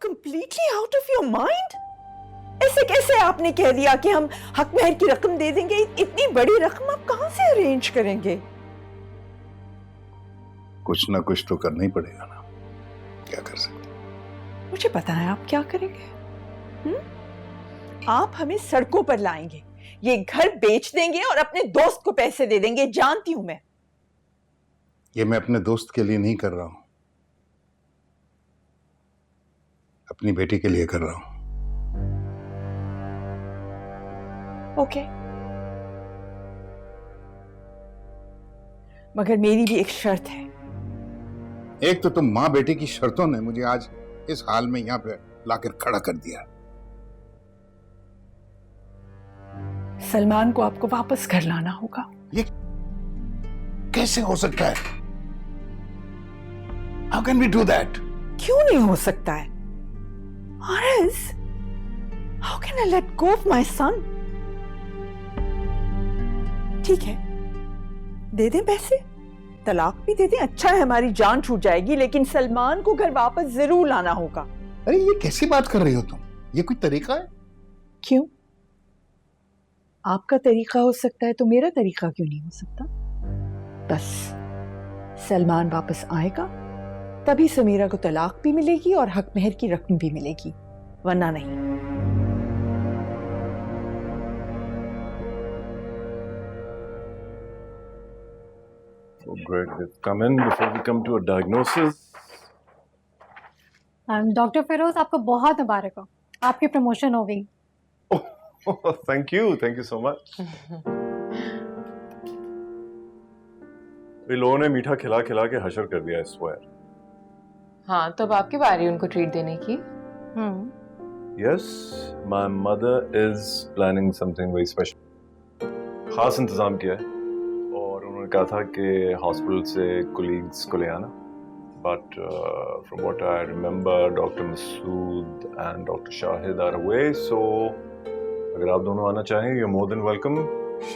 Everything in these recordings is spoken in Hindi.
Completely out of your mind? ऐसे कैसे आपने कह दिया कि हम हक महर की रकम दे देंगे? इतनी बड़ी रकम आप कहां से अरेंज करेंगे? कुछ ना कुछ तो करना ही पड़ेगा ना, क्या कर सकते? मुझे पता है आप क्या करेंगे। आप हमें सड़कों पर लाएंगे, ये घर बेच देंगे और अपने दोस्त को पैसे दे देंगे, जानती हूं मैं। ये मैं अपने दोस्त के लिए नहीं कर रहा हूं, अपनी बेटी के लिए कर रहा हूं। ओके, मगर मेरी भी एक शर्त है। एक तो तुम माँ बेटी की शर्तों ने मुझे आज इस हाल में यहां पे लाकर खड़ा कर दिया। सलमान को आपको वापस घर लाना होगा। ये कैसे हो सकता है? How can we do that? क्यों नहीं हो सकता है? Aris, how can I let go of my son? ठीक है, दे दें पैसे, तलाक भी दे दें, अच्छा है, हमारी जान छूट जाएगी, लेकिन सलमान को घर वापस जरूर लाना होगा। अरे ये कैसी बात कर रही हो तुम? ये कोई तरीका है? क्यों? आपका तरीका हो सकता है तो मेरा तरीका क्यों नहीं हो सकता? बस सलमान वापस आएगा तभी समीरा को तलाक भी मिलेगी और हक महर की रकम भी मिलेगी, वरना नहीं। Oh, great. Let's come in before we come to a diagnosis. Doctor Firoz, आपको बहुत मुबारक हो, आपकी प्रमोशन हो गई। Oh, thank you so much. इन लोगों ने मीठा खिला खिला के हशर कर दिया, I swear. हाँ, तो अब आपकी बारी है उनको ट्रीट देने की। Yes, my mother is planning something very special. खास इंतजाम किया है और उन्होंने कहा था कि हॉस्पिटल से कोलीग्स को ले आना। But from what I remember, Dr. Masood and Dr. Shahid are away, so अगर आप दोनों आना चाहें, you're more than welcome.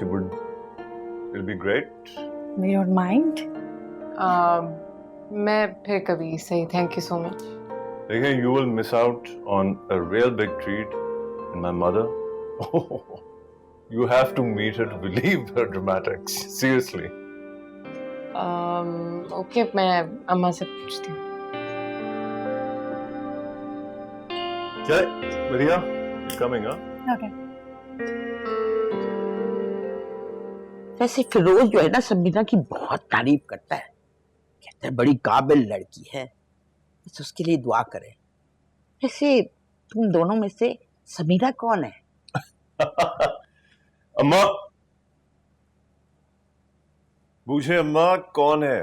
It'll be great. We don't mind. मैं फिर कभी सही, थैंक यू सो मच। देखिए, you will miss out on a real big treat, and my mother. You have to meet her to believe her dramatics. Seriously. Okay, मैं अम्मा से पूछती हूँ। क्या बढ़िया, coming huh? Okay. वैसे फिरोज जो है ना, समीरा की बहुत तारीफ करता है, कहता है बड़ी काबिल लड़की है, बस उसके लिए दुआ करें। वैसे तुम दोनों में से समीरा कौन है? अम्मा पूछे, अम्मा कौन है?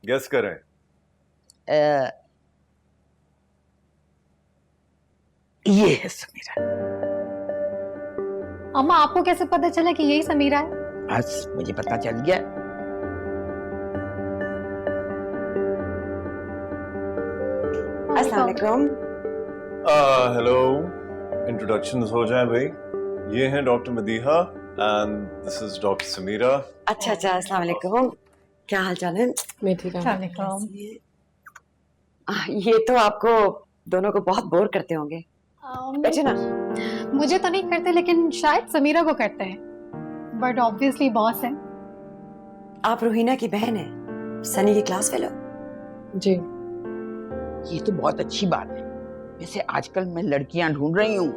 गेस करें। ये है समीरा। अम्मा, आपको कैसे पता चला कि यही समीरा है? बस मुझे पता चल गया। अस्सलाम वालेकुम। हेलो, इंट्रोडक्शंस हो जाएं भाई। ये हैं doctor Madiha and this is doctor Samira. अच्छा, अस्सलाम वालेकुम। क्या हाल चाल है? मैं ठीक हूँ। ये तो आपको दोनों को बहुत बोर करते होंगे। बैठे ना। मुझे तो नहीं करते, लेकिन शायद समीरा को करते हैं, बट ऑब्वियसली बॉस है। आप रूहीना की बहन है, सनी की क्लास फेलो। जी। ये तो बहुत अच्छी बात है। वैसे आजकल मैं लड़कियां ढूंढ रही हूँ,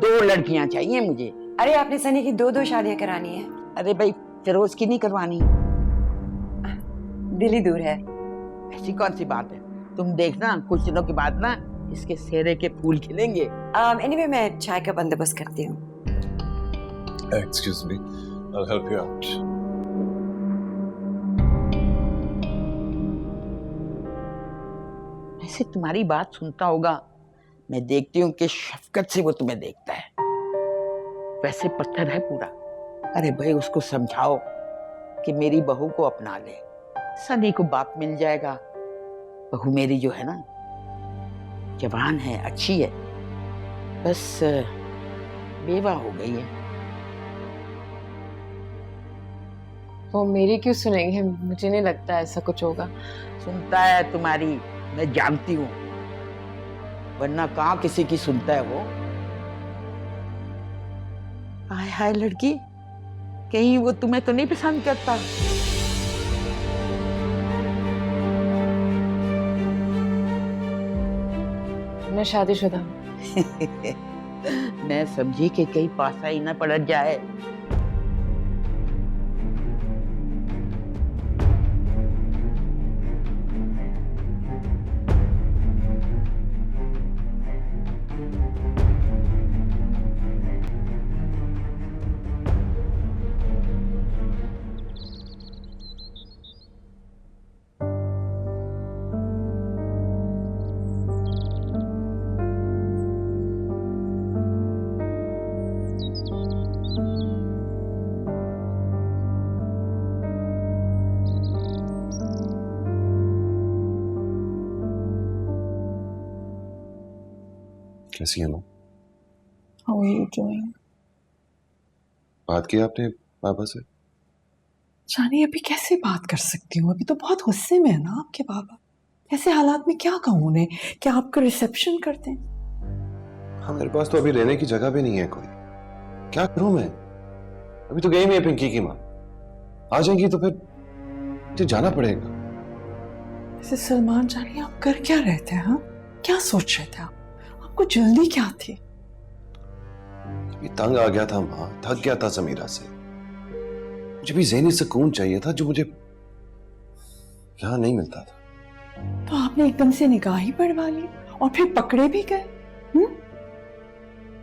2 लड़कियां चाहिए मुझे। अरे आपने सनी की 2 शादियां करानी है। अरे भाई, फिरोज की नहीं करवानी। दिल ही दूर है। ऐसी कौन सी बात है? तुम देखना, कुछ दिनों के बाद ना इसके सेहरे के फूल खिलेंगे। एनीवे, मैं चाय का बंदोबस्त करती हूँ। Excuse me, I'll help you out. वैसे तुम्हारी बात सुनता होगा, मैं देखती हूँ कि शफकत से वो तुम्हें देखता है। वैसे पत्थर है पूरा। अरे भाई, उसको समझाओ कि मेरी बहू को अपना ले, सनी को बाप मिल जाएगा। बहू मेरी जो है ना, जवान है, अच्छी है, बस बेवा हो गई है। वो मेरी क्यों सुनेंगे? मुझे नहीं लगता ऐसा कुछ होगा। सुनता है तुम्हारी, मैं जानती हूँ। वरना कहाँ किसी की सुनता है वो। हाय हाय लड़की, कहीं वो तुम्हें तो नहीं पसंद करता? मैं शादीशुदा हूँ। मैं समझी कि कहीं पासा ही ना पड़ जाए। कैसी है माँ? How are you doing? बात की आपने पापा से? जानी अभी कैसे बात कर सकती हूँ, अभी तो बहुत गुस्से में है ना आपके पापा। ऐसे हालात में क्या कहूँ उन्हें? क्या आपका रिसेप्शन करते हैं? हाँ, मेरे पास तो अभी रहने की जगह भी नहीं है कोई। क्या करूं मैं? अभी तो गई नहीं है पिंकी की माँ। आ जाएंगी तो फिर मुझे जाना पड़ेगा। जैसे सलमान जानी आप कर क्या रहे थे? हाँ, क्या सोच रहे थे आप? आपको जल्दी क्या थी? अभी तंग आ गया था माँ, थक गया था समीरा से। मुझे भी ज़हनी सुकून चाहिए था जो मुझे यहाँ नहीं मिलता था। तो आपने एकदम से निगाह ही बढ़वा ली और फिर पकड़े भी गए।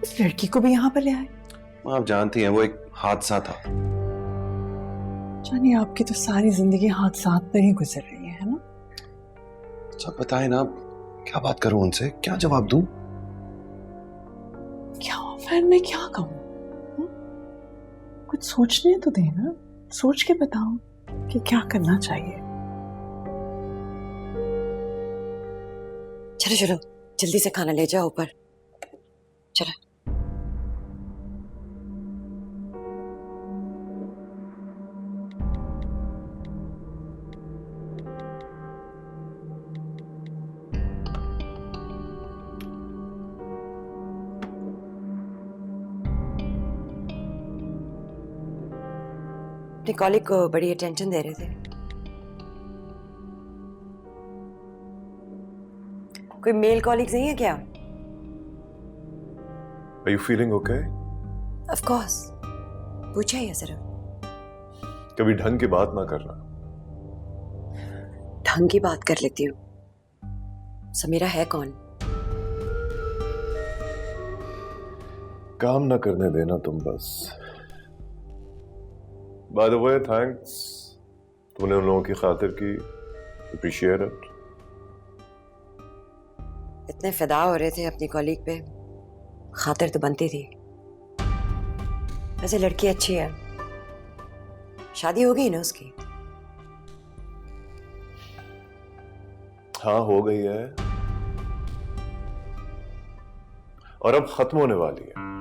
इस लड़की को भी यहाँ पर ले आए। माँ आप जानती हैं वो एक हादसा था। जानी आपकी तो सारी जिंदगी हादसात पर ही गुजर रही है ना? सब बताए ना, क्या बात करूं उनसे, क्या जवाब दूं? क्या फिर मैं क्या कहूँ? कुछ सोचने तो देना, सोच के बताओ कि क्या करना चाहिए। चलो चलो जल्दी से खाना ले जाओ ऊपर। चलो। अपने कॉलीग को बड़ी अटेंशन दे रहे थे। कोई मेल कॉलीग्स नहीं है क्या? Are you feeling okay? Of course. पूछा ही है सिर्फ। कभी ढंग की बात ना करना। ढंग की बात कर लेती हूँ। समीरा है कौन? काम ना करने देना तुम बस। By the way, thanks. तुमने उन लोगों की खातिर की, appreciate it. इतने फिदा हो रहे थे अपनी कॉलीग पे, खातिर तो बनती थी। वैसे लड़की अच्छी है, शादी हो गई ना उसकी? हाँ हो गई है और अब खत्म होने वाली है।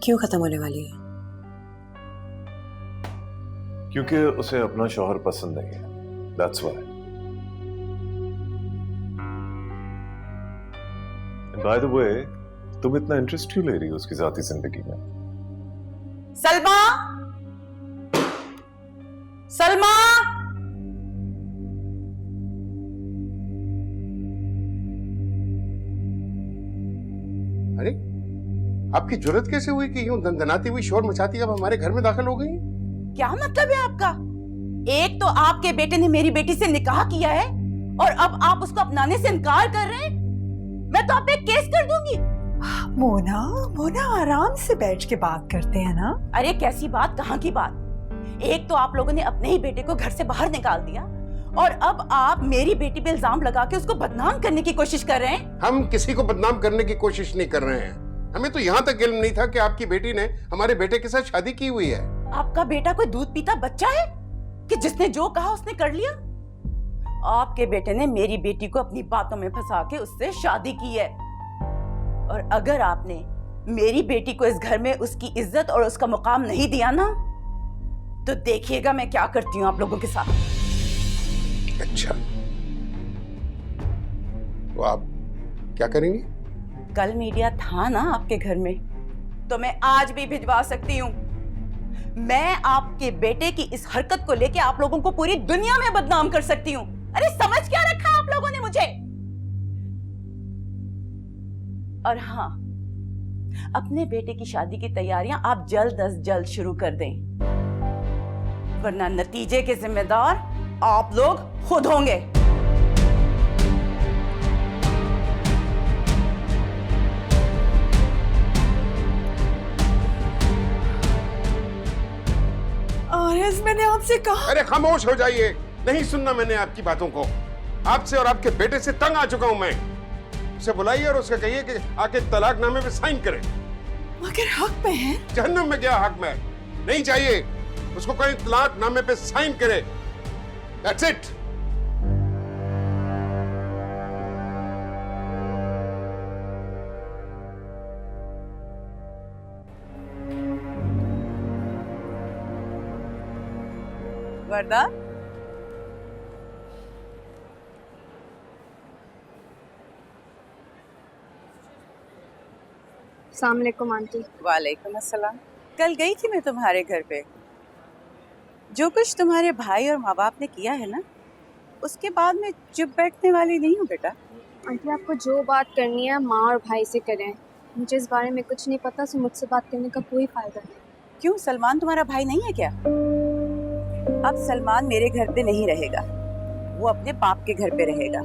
क्यों खत्म होने वाली है? क्योंकि उसे अपना शौहर पसंद नहीं है। That's why. And by the way, तुम इतना इंटरेस्ट क्यों ले रही हो उसकी जाती जिंदगी में? सलमा, सलमा, अरे आपकी जरूरत कैसे हुई कि यूं दंदनाती हुई शोर मचाती अब हमारे घर में दाखिल हो गई? क्या मतलब है आपका? एक तो आपके बेटे ने मेरी बेटी से निकाह किया है और अब आप उसको अपनाने से इनकार कर रहे हैं। मैं तो आप पे केस कर दूंगी। मोना, मोना आराम से बैठ के बात करते हैं ना। अरे कैसी बात, कहाँ की बात? एक तो आप लोगों ने अपने ही बेटे को घर से बाहर निकाल दिया और अब आप मेरी बेटी पे इल्जाम लगा के उसको बदनाम करने की कोशिश कर रहे हैं। हम किसी को बदनाम करने की कोशिश नहीं कर रहे हैं। हमें तो यहाँ तक इल्म नहीं था कि आपकी बेटी ने हमारे बेटे के साथ शादी की हुई है। आपका बेटा कोई दूध पीता बच्चा है कि जिसने जो कहा उसने कर लिया? आपके बेटे ने मेरी बेटी को अपनी बातों में फंसा के उससे शादी की है और अगर आपने मेरी बेटी को इस घर में उसकी इज्जत और उसका मुकाम नहीं दिया ना तो देखिएगा मैं क्या करती हूँ आप लोगों के साथ। अच्छा, तो आप क्या करेंगी? कल मीडिया था ना आपके घर में, तो मैं आज भी भिजवा सकती हूँ। मैं आपके बेटे की इस हरकत को लेके आप लोगों को पूरी दुनिया में बदनाम कर सकती हूँ। अरे समझ क्या रखा आप लोगों ने मुझे? और हाँ, अपने बेटे की शादी की तैयारियां आप जल्द अज जल्द शुरू कर दें, वरना नतीजे के जिम्मेदार आप लोग खुद होंगे। आरज़, मैंने आपसे कहा। अरे खामोश हो जाइए, नहीं सुनना मैंने आपकी बातों को। आपसे और आपके बेटे से तंग आ चुका हूं मैं। उसे बुलाइए और उससे कहिए कि आके तलाकनामे पे साइन करे। मगर हक में है। जहन्नम में क्या हक में? नहीं चाहिए, उसको कहीं तलाकनामे पे साइन करे। That's it. वरदा, अस्सलाम वालेकुम आंटी। वालेकुम अस्सलाम। कल गई थी मैं तुम्हारे घर पे। जो कुछ तुम्हारे भाई और माँ बाप ने किया है ना, उसके बाद मैं चुप बैठने वाली नहीं हूँ बेटा। आंटी, आपको जो बात करनी है माँ और भाई से करें। मुझे इस बारे में कुछ नहीं पता, सो मुझसे बात करने का कोई फायदा नहीं। क्यों, सलमान तुम्हारा भाई नहीं है क्या? अब सलमान मेरे घर पे नहीं रहेगा, वो अपने बाप के घर पे रहेगा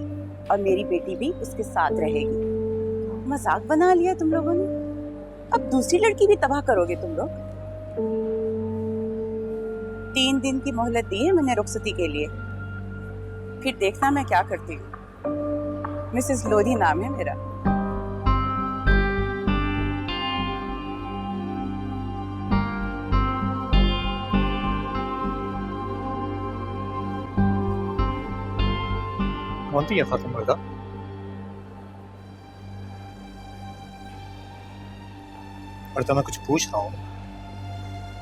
और मेरी बेटी भी उसके साथ रहेगी। मजाक बना लिया तुम लोगों ने, अब दूसरी लड़की भी तबाह करोगे तुम लोग। 3 दिन की मोहलत दी है मैंने रुखसती के लिए, फिर देखना मैं क्या करती हूँ। मिसेस लोधी नाम है मेरा। कौन थी ये खातून मर्दा? और तो मैं कुछ पूछ रहा हूँ,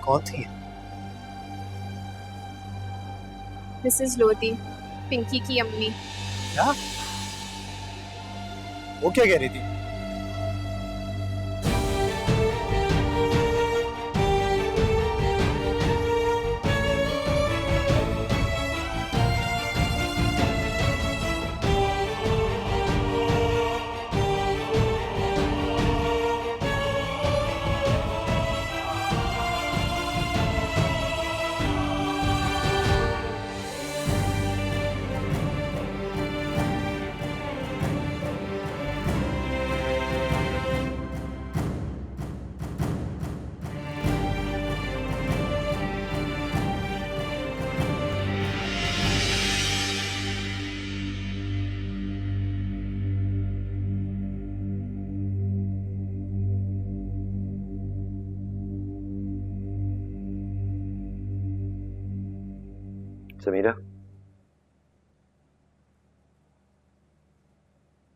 कौन थी ये? मिसेस लोधी, पिंकी की अम्मी। क्या? वो क्या कह रही थी? समीरा,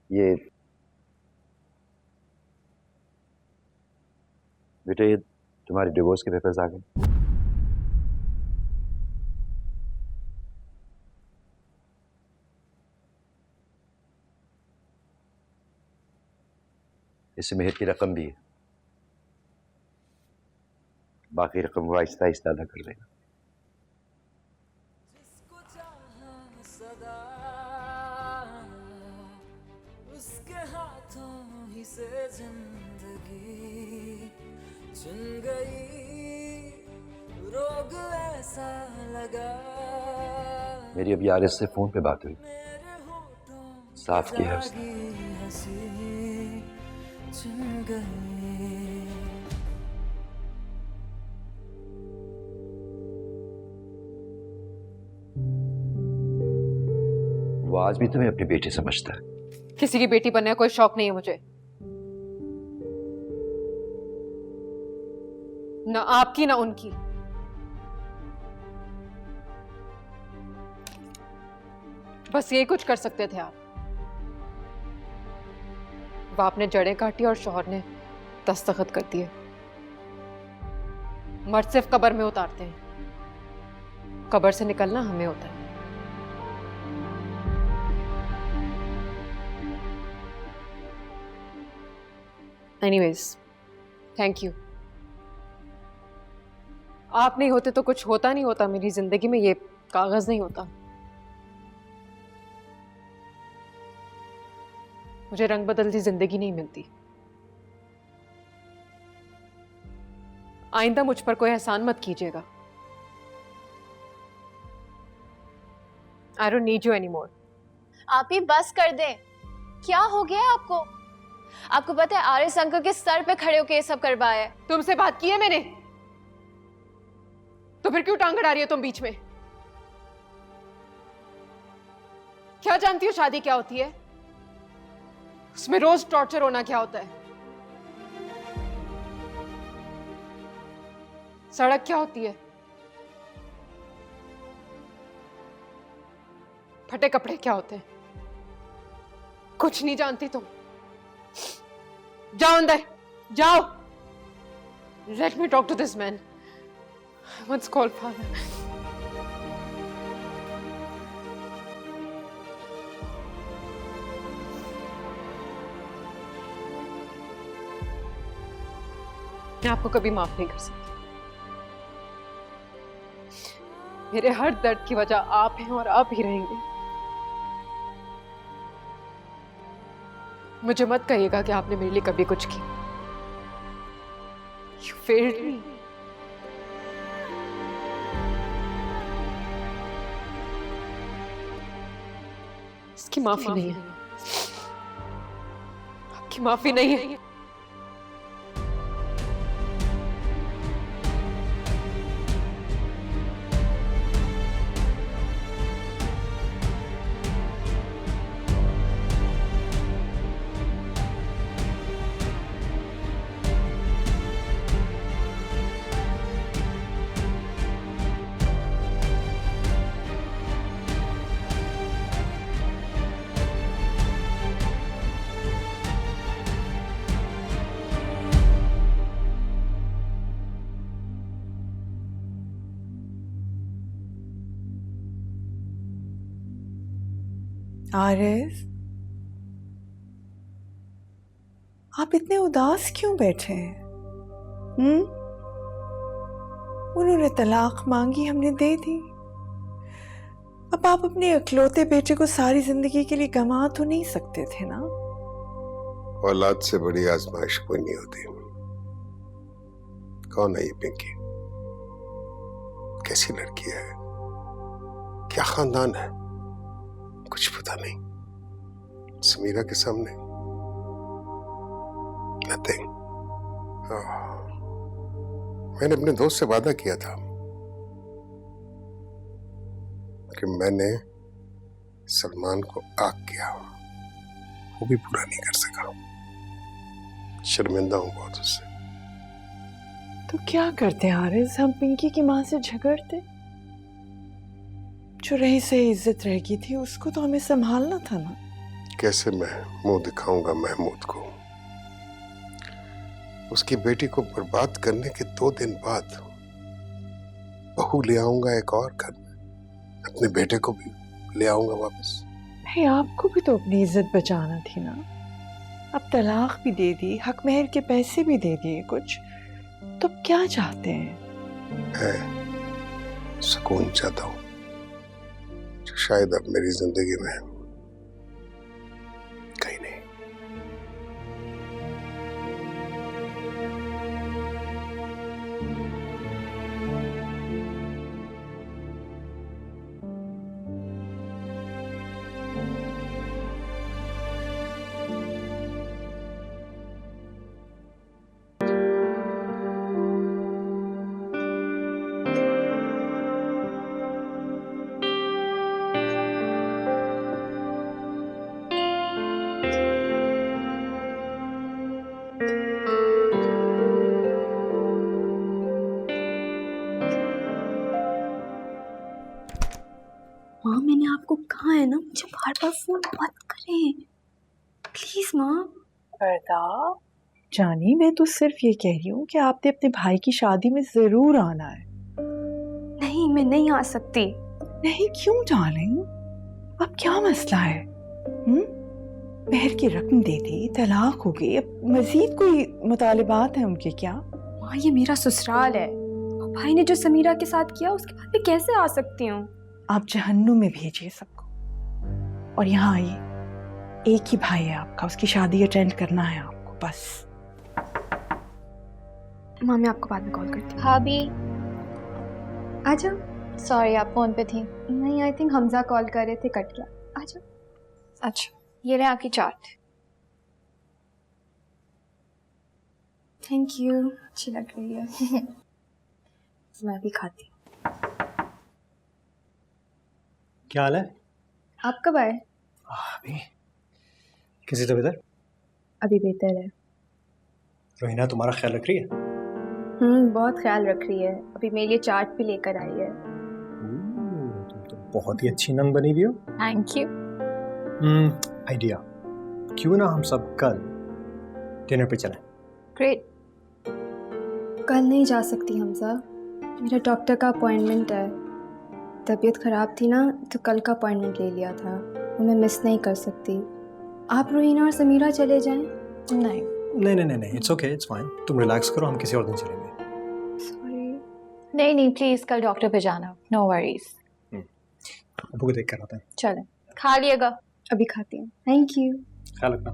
ये बेटा, ये तुम्हारे डिवोर्स के पेपर्स आ गए। इससे मेहर की रकम भी है, बाकी रकम वो आहिस्ता आहिस्ता अदा कर देगा। मेरी अभी आरएस से फोन पे बात हुई, साफ किया है उसने। वो आज भी तुम्हें अपनी बेटी समझता है। किसी की बेटी बनने का कोई शौक नहीं है मुझे, ना आपकी ना उनकी। बस यही कुछ कर सकते थे आप। बाप ने जड़ें काटी और शौहर ने दस्तखत कर दिए। मर्द सिर्फ कब्र में उतारते हैं, कब्र से निकलना हमें होता है। Anyways, thank you. आप नहीं होते तो कुछ होता नहीं होता मेरी जिंदगी में, ये कागज नहीं होता। मुझे रंग बदलती जिंदगी नहीं मिलती। आइंदा मुझ पर कोई एहसान मत कीजिएगा। I don't need you anymore. आप ही बस कर दें। क्या हो गया आपको? आपको पता है आर्यस अंकल के सर पे खड़े होके ये सब करवाया है। तुमसे बात की है मैंने, तो फिर क्यों टांग अड़ा रही हो तुम बीच में? क्या जानती हो शादी क्या होती है? उसमें रोज टॉर्चर होना क्या होता है? सड़क क्या होती है? फटे कपड़े क्या होते हैं? कुछ नहीं जानती तुम। जाओ अंदर, जाओ। Let me talk to this man. I once called father. मैं आपको कभी माफ नहीं कर सकती। मेरे हर दर्द की वजह आप हैं और आप ही रहेंगे। मुझे मत कहिएगा कि आपने मेरे लिए कभी कुछ किया। You failed me. इसकी माफी नहीं है। आपकी माफी नहीं है। आरिफ, आप इतने उदास क्यों बैठे हैं? उन्होंने तलाक मांगी, हमने दे दी। अब आप अपने इकलौते बेटे को सारी जिंदगी के लिए गंवा तो नहीं सकते थे ना? औलाद से बड़ी आजमाइश कोई नहीं होती। कौन है ये पिंकी? कैसी लड़की है? क्या खानदान है? कुछ पता नहीं। समीरा के सामने नथिंग। मैंने अपने दोस्त से वादा किया था कि मैंने सलमान को आग किया, वो भी पूरा नहीं कर सका। शर्मिंदा हूं बहुत उससे। तो क्या करते आरिफ? हम पिंकी की माँ से झगड़ते? जो रही सही इज्जत रह गई थी उसको तो हमें संभालना था ना। कैसे मैं मुंह दिखाऊंगा महमूद को? उसकी बेटी को बर्बाद करने के 2 दिन बाद बहू ले आऊंगा एक और घर में। अपने बेटे को भी ले आऊंगा वापस। भाई, आपको भी तो अपनी इज्जत बचाना थी ना। अब तलाक भी दे दी, हक महर के पैसे भी दे दिए कुछ, तो क्या चाहते हैं? मैं सुकून चाहता हूं जो शायद अब मेरी जिंदगी में कहीं नहीं। माँ, मैंने आपको कहा है ना, मुझे बार बार फोन मत करें प्लीज माँ। पर्दा जानी, मैं तो सिर्फ ये कह रही हूँ कि आपने अपने भाई की शादी में जरूर आना है। नहीं नहीं, मैं नहीं आ सकती। नहीं क्यों डार्लिंग? अब क्या मसला है? मेहर की रकम दे दी, तलाक हो गई, अब मजीद कोई मुतालिबात हैं उनके क्या? माँ ये मेरा ससुराल है, और भाई ने जो समीरा के साथ किया उसके बाद मैं कैसे आ सकती हूँ? आप जहन्नुम में भेजिए सबको और यहाँ आइए। एक ही भाई है आपका, उसकी शादी अटेंड करना है आपको बस। माँ मैं आपको बाद में कॉल करती हूँ। भाभी आ जाओ। सॉरी आप फोन पे थी। नहीं, आई थिंक हमजा कॉल कर रहे थे, कट गया। आ जाओ। अच्छा ये रहे आपकी चाट। थैंक यू, अच्छी लग रही है। मैं भी खाती हूँ। क्या हाल है? आप कब आए? अभी किसी तबीयत है? अभी बेहतर है। रोहिना तुम्हारा ख्याल रख रही है? बहुत ख्याल रख रही है, अभी मेरे लिए चाट भी लेकर आई है। तुम तो बहुत ही अच्छी नन बनी हुई हो। Thank you. आइडिया, क्यों ना हम सब कल डिनर पे चलें? ग्रेट। कल नहीं जा सकती हमजा, मेरा डॉक्टर का अपॉइंटमेंट है। तबीयत ख़राब थी ना तो कल का अपॉइंटमेंट ले लिया था, वो मैं मिस नहीं कर सकती। आप रोहिना और समीरा चले जाएं? नहीं नहीं, इट्स ओके, इट्स फाइन। तुम रिलैक्स करो, हम किसी और दिन चलेंगे। सॉरी। नहीं प्लीज कल डॉक्टर पे जाना, नो वरीज। अबू को देख कर आता है। चलें, खा लिएगा। अभी खाती हूँ। Thank you. ख्याल रखना।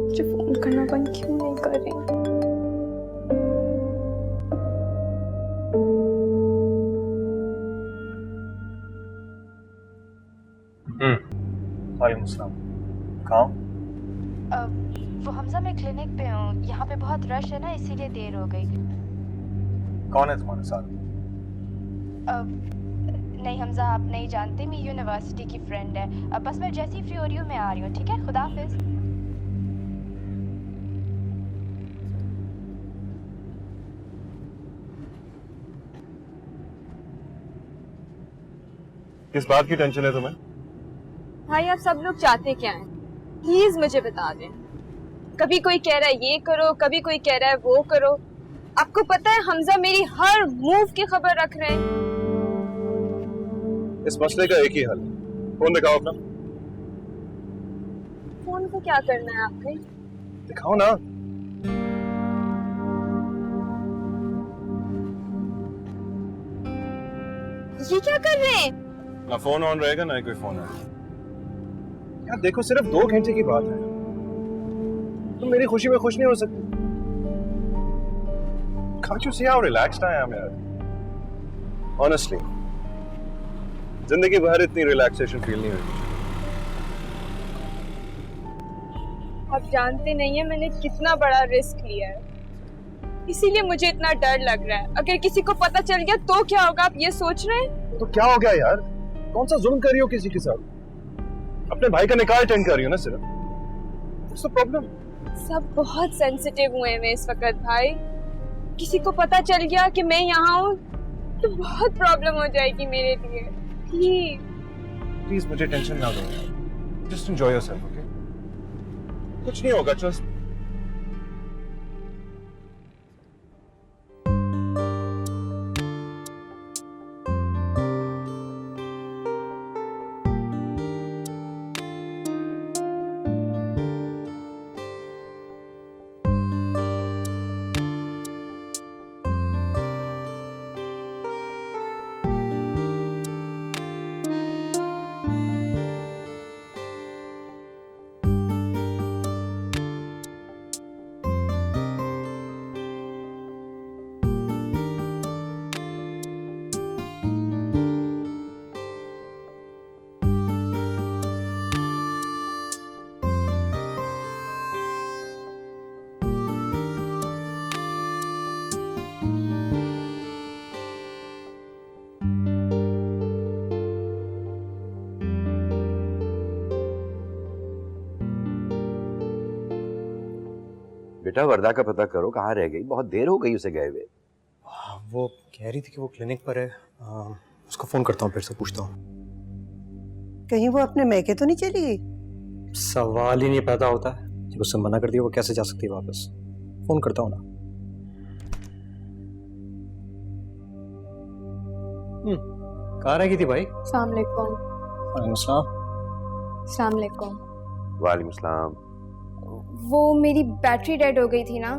मुझे फोन करना बंद क्यों नहीं कर रही? वालेकुम अस्सलाम। कहाँ? वो हमजा मैं क्लिनिक पे हूँ, यहाँ पे बहुत रश है ना इसीलिए देर हो गई। कौन है तुम्हारे साथ? नहीं हमजा आप नहीं जानते, मेरी यूनिवर्सिटी की फ्रेंड है। बस मैं जैसी फ्री हो रही हूँ मैं आ रही हूँ, ठीक है? खुदा हाफिज। किस बात की टेंशन है तुम्हें? भाई आप सब लोग चाहते क्या हैं? प्लीज मुझे बता दें। कभी कोई कह रहा है ये करो, कभी कोई कह रहा है वो करो। आपको पता है हमजा मेरी हर मूव की खबर रख रहे हैं। इस मसले का एक ही हल, फोन दिखाओ अपना। फोन को क्या करना है आपने? दिखाओ ना। ये क्या कर रहे हैं? ना फोन ऑन रहेगा ना ही कोई फोन आएगा। यार देखो, सिर्फ 2 घंटे की बात है, तुम मेरी खुशी में खुश नहीं हो सकती? Can't you see how relaxed I am यार? Honestly, जिंदगी भर इतनी रिलैक्सेशन फील नहीं हुई। आप जानते नहीं है मैंने कितना बड़ा रिस्क लिया है, इसीलिए मुझे इतना डर लग रहा है। अगर किसी को पता चल गया तो क्या होगा, आप ये सोच रहे हैं? तो क्या हो गया यार? कौन सा जुल्म कर रही हो किसी के साथ? अपने भाई का निकाह अटेंड कर रही हो ना सिर्फ। What's the problem? सब बहुत सेंसिटिव हुए हैं इस वक्त भाई। किसी को पता चल गया कि मैं यहाँ हूँ तो बहुत प्रॉब्लम हो जाएगी मेरे लिए। प्लीज मुझे टेंशन ना दो यार। Just enjoy yourself, okay? कुछ नहीं होगा, ट्रस्ट। बेटा वर्दा का पता करो, कहाँ रह गई? बहुत देर हो गई उसे गए हुए। वो कह रही थी कि वो क्लिनिक पर है। उसको फोन करता हूँ, फिर से पूछता हूँ। कहीं वो अपने मैके तो नहीं चली गई? सवाल ही नहीं पैदा होता है। जब उससे मना कर दिया वो कैसे जा सकती है वापस? फोन करता हूँ ना। कहाँ रह गई थी भाई? अस्सलाम वालेकुम। वालेकुम सलाम। अस्सलाम वालेकुम। वालेकुम सलाम। वो मेरी बैटरी डेड हो गई थी ना,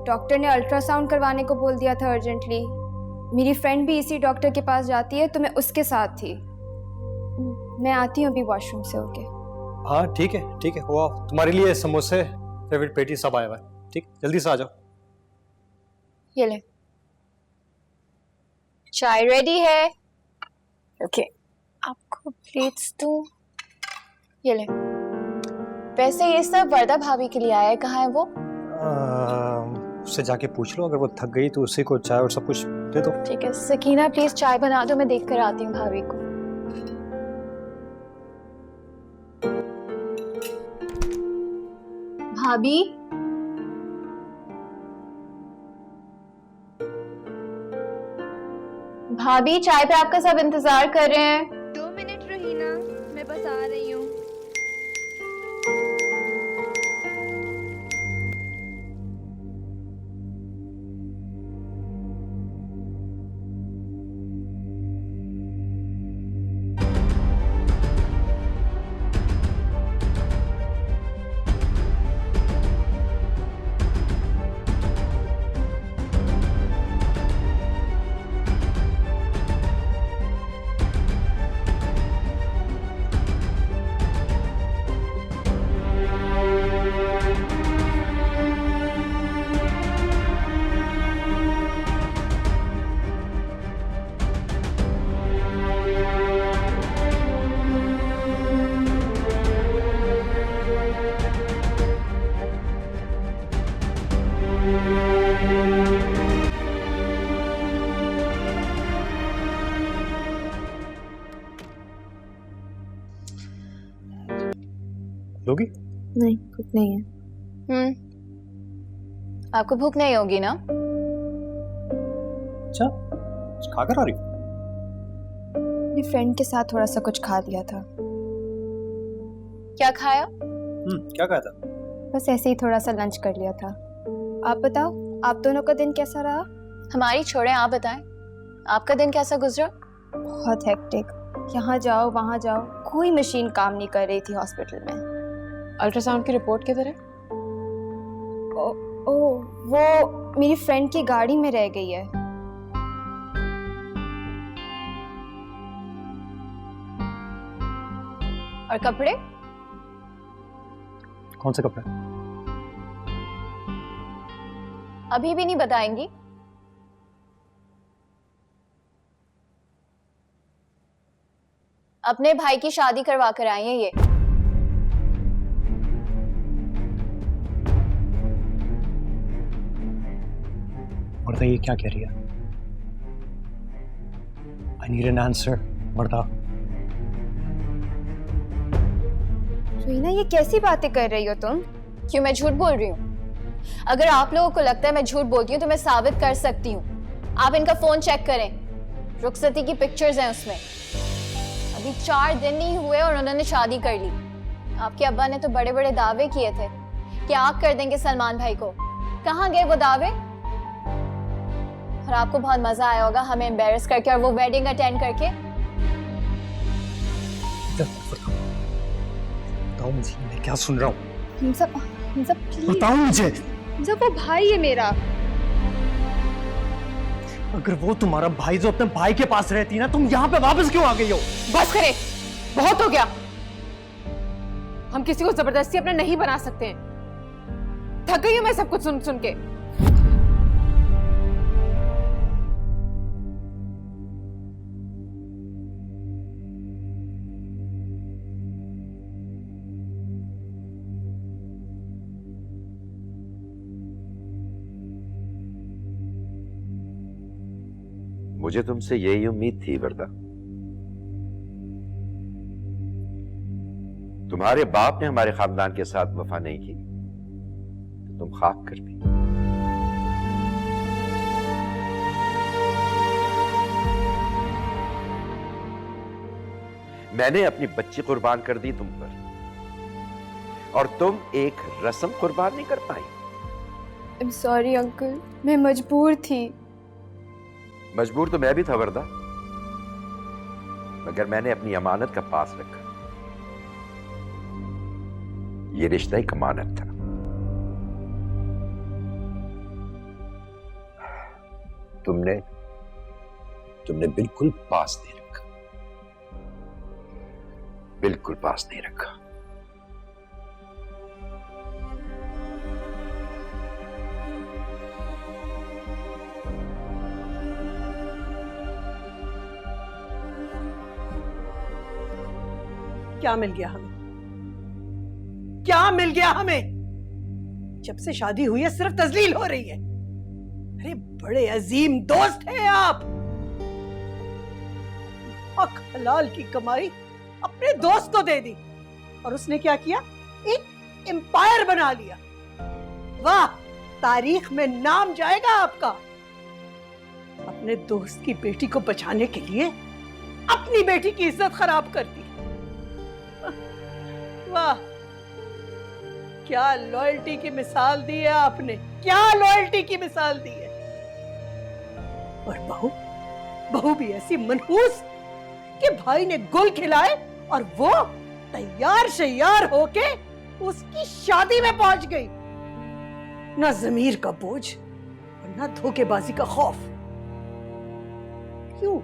डॉक्टर ने अल्ट्रासाउंड करवाने को बोल दिया था अर्जेंटली। मेरी फ्रेंड भी इसी डॉक्टर के पास जाती है तो मैं उसके साथ थी। मैं आती हूँ अभी वॉशरूम से होके। हाँ ठीक है, हुआ तुम्हारे लिए समोसे, फेवरेट पेटी सब आया हुआ है। ठीक, जल्दी से आ जाओ। ये ले, चाय रेडी है। ओके, आपको प्लेट्स दूं? ये ले। वैसे ये सब वर्दा भाभी के लिए आया है, कहाँ है वो? उससे जाके पूछ लो, अगर वो थक गई तो उसी को चाय और सब कुछ दे दो। ठीक है सकीना, प्लीज चाय बना दो, मैं देख कर आती हूँ भाभी को। भाभी, भाभी चाय पे आपका सब इंतजार कर रहे हैं। 2 मिनट रहीना, मैं बस आ रही हूँ। लोगी? नहीं, भूख नहीं है। आपको भूख नहीं होगी ना? अच्छा, कुछ खा कर आ रही हो? मेरी फ्रेंड के साथ थोड़ा सा कुछ खा लिया था। क्या खाया? क्या खाया था? बस ऐसे ही थोड़ा सा लंच कर लिया था। आप बताओ, आप दोनों का दिन कैसा रहा? हमारी छोड़ें, आप बताएं, आपका दिन कैसा गुजरा? बहुत हेक्टिक, यहाँ जाओ वहाँ जाओ, कोई मशीन काम नहीं कर रही थी हॉस्पिटल में। अल्ट्रासाउंड की रिपोर्ट किधर है? वो मेरी फ्रेंड की गाड़ी में रह गई है। और कपड़े? कौन से कपड़े? अभी भी नहीं बताएंगी? अपने भाई की शादी करवा कर आई है ये। वर्दा ये क्या कह रही है? I need an answer, वर्दा। रोहिना, ये कैसी बातें कर रही हो तुम? क्यों, मैं झूठ बोल रही हूँ? अगर आप लोगों को लगता है मैं झूठ बोलती हूँ तो मैं साबित कर सकती हूँ। आप इनका फोन चेक करें, रुखसती की पिक्चर्स हैं उसमें। अभी 4 दिन नहीं हुए और उन्होंने शादी कर ली। आपके अब्बा ने तो बड़े बड़े दावे किए थे कि आग कर देंगे सलमान भाई को। कहाँ गए वो दावे? और आपको बहुत मजा आया होगा हमें एम्बेरस करके और वो वेडिंग अटेंड करके। बताओ मुझे, मैं क्या सुन रहा हूँ? हमजा प्लीज बताओ मुझे। हमजा, वो भाई है मेरा। अगर वो तुम्हारा भाई जो अपने भाई के पास रहती ना, तुम यहाँ पे वापस क्यों आ गई हो? बस करे, बहुत हो गया। हम किसी को जबरदस्ती अपना नहीं बना सकते हैं। थक गई हूं मैं सब कुछ सुन सुन के। मुझे तुमसे यही उम्मीद थी वर्दा। तुम्हारे बाप ने हमारे खानदान के साथ वफा नहीं की तो तुम खाक कर दी। मैंने अपनी बच्ची कुर्बान कर दी तुम पर। और तुम एक रस्म कुर्बान नहीं कर पाई। I'm sorry अंकल, मैं मजबूर थी। मजबूर तो मैं भी था वरदा, मगर मैंने अपनी अमानत का पास रखा। ये रिश्ता एक अमानत था। तुमने बिल्कुल पास नहीं रखा, बिल्कुल पास नहीं रखा। क्या मिल गया हमें? क्या मिल गया हमें? जब से शादी हुई है सिर्फ तजलील हो रही है। अरे बड़े अजीम दोस्त हैं आप। हक हलाल की कमाई अपने दोस्त को दे दी और उसने क्या किया? एक एम्पायर बना लिया। वाह, तारीख में नाम जाएगा आपका। अपने दोस्त की बेटी को बचाने के लिए अपनी बेटी की इज्जत खराब कर दी। वाह, क्या लॉयल्टी की मिसाल दी है आपने, क्या लॉयल्टी की मिसाल दी है। और बहू भी ऐसी मनहूस कि भाई ने गुल खिलाए और वो तैयार शैयार होके उसकी शादी में पहुंच गई। ना जमीर का बोझ और ना धोखेबाजी का खौफ। क्यों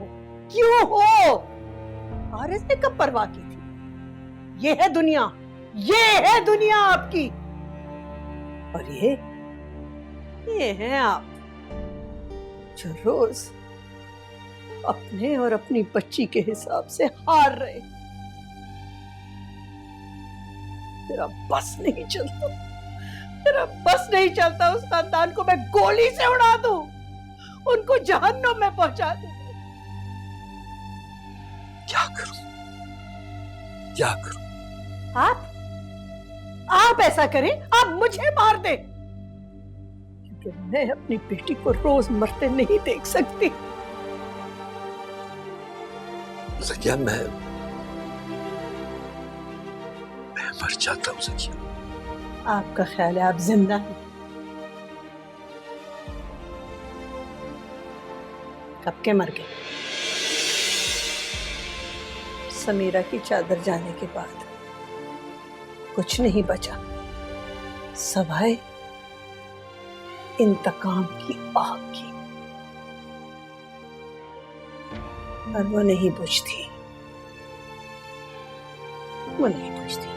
हो? हारिस ने कब परवाह की थी? ये है दुनिया, ये है दुनिया आपकी। और ये हैं आप जो रोज अपने और अपनी बच्ची के हिसाब से हार रहे। मेरा बस नहीं चलता, मेरा बस नहीं चलता उस खानदान को मैं गोली से उड़ा दूं, उनको जहन्नुम में पहुंचा दूं। क्या करूं? क्या करूं? आप ऐसा करें, आप मुझे मार दें, क्योंकि मैं अपनी बेटी को रोज मरते नहीं देख सकती। ज़किया, मैं मर जाता हूं ज़किया। आपका ख्याल है आप जिंदा हैं? कब के मर गए? समीरा की चादर जाने के बाद कुछ नहीं बचा सवाए इंतकाम की आग की, और वो नहीं बुझती, वो नहीं बुझती।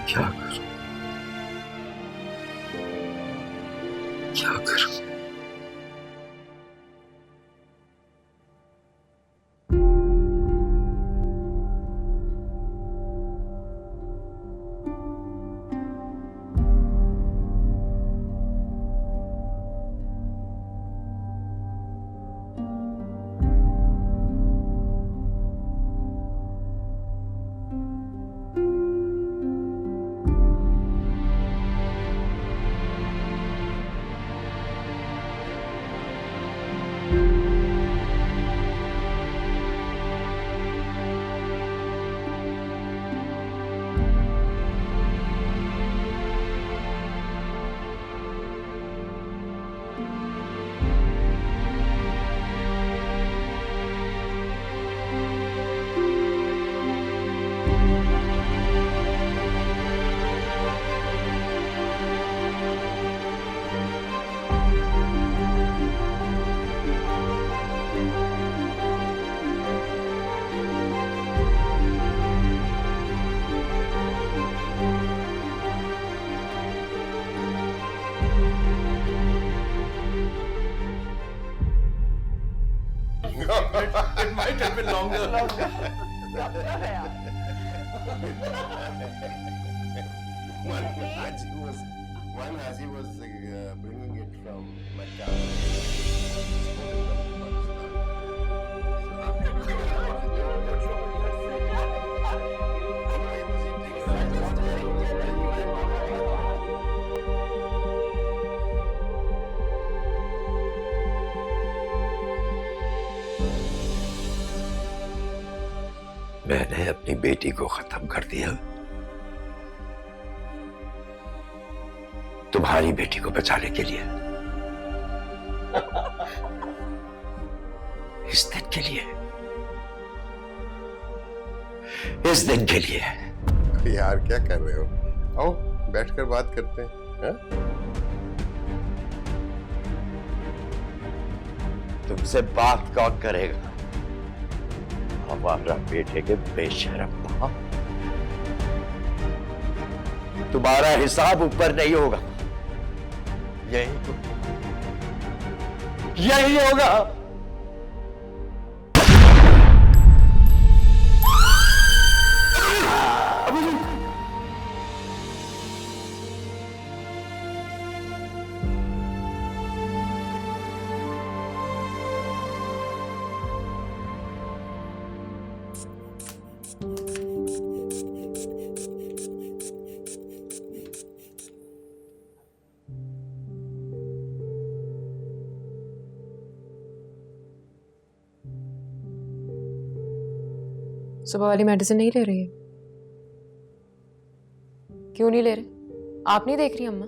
क्या करूं? क्या करूं? It might have been longer. One as he was bringing it from Mecca. मैंने अपनी बेटी को खत्म कर दिया, तुम्हारी बेटी को बचाने के लिए, इस दिन के लिए, इस दिन के लिए। यार क्या कर रहे हो? आओ बैठकर बात करते हैं। हा? तुमसे बात कौन करेगा? हमारा बेटे के बेशरम बाप। तुम्हारा हिसाब ऊपर नहीं होगा, यही होगा। सुबह वाली मेडिसिन नहीं ले रही है? क्यों नहीं ले रहे? आप नहीं देख रही अम्मा?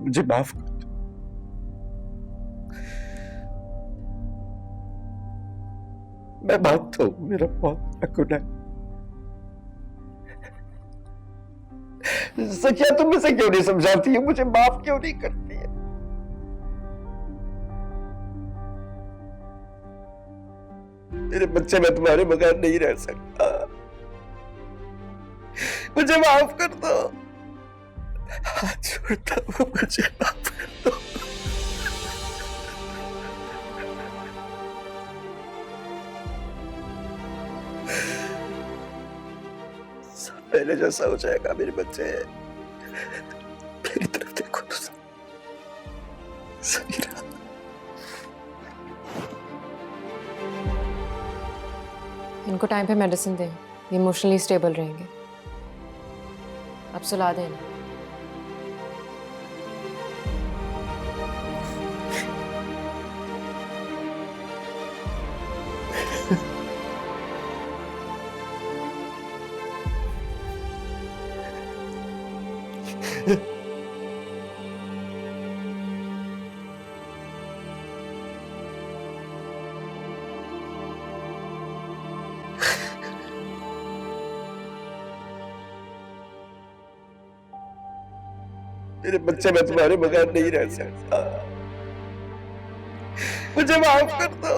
मुझे माफ कर दो। मैं मानता हूं मेरा बहुत बड़ा गुनाह है। सखिया तुम मुझे क्यों नहीं समझाती है? मुझे माफ क्यों नहीं करती है? मेरे बच्चे, मैं तुम्हारे बगैर नहीं रह सकता। मुझे माफ कर दो। हाथ छोड़ता हूं, मुझे माफ कर दो। सब पहले जैसा हो जाएगा मेरे बच्चे। मेरी तरफ देखो तो समीरा। इनको टाइम पे मेडिसिन दें, ये इमोशनली स्टेबल रहेंगे। अब सुला दें। मेरे बच्चे, मैं तुम्हारे बगैर नहीं रह सकता। मुझे माफ कर दो।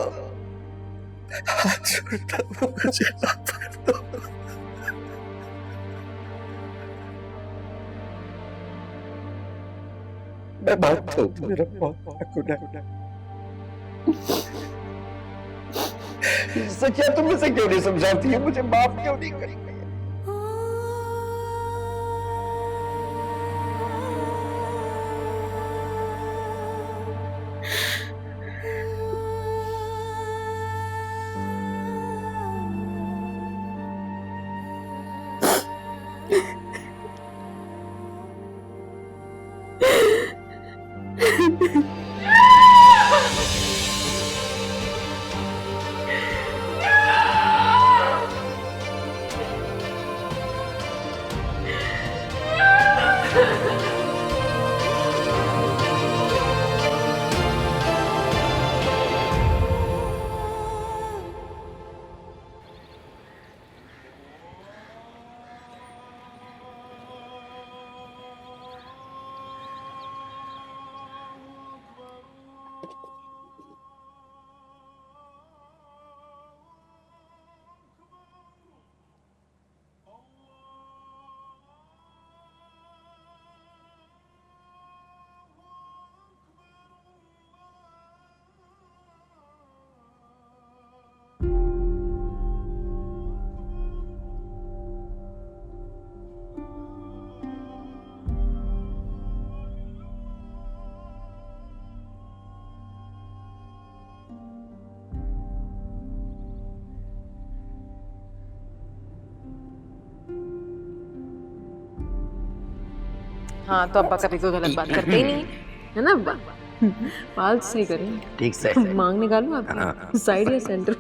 हाथ छोड़ता हूं, मुझे माफ कर दो। मैं मानता हूं मेरा बहुत बड़ा गुनाह है। सखिया तुम मुझे क्यों नहीं समझाती है? मुझे माफ क्यों नहीं करेंगे? हाँ तो अब्बा कभी कोई गलत बात करते ही नहीं है ना अब्बा? बाल सही करें, ठीक से मांग निकालूं आपकी साइड या सेंटर?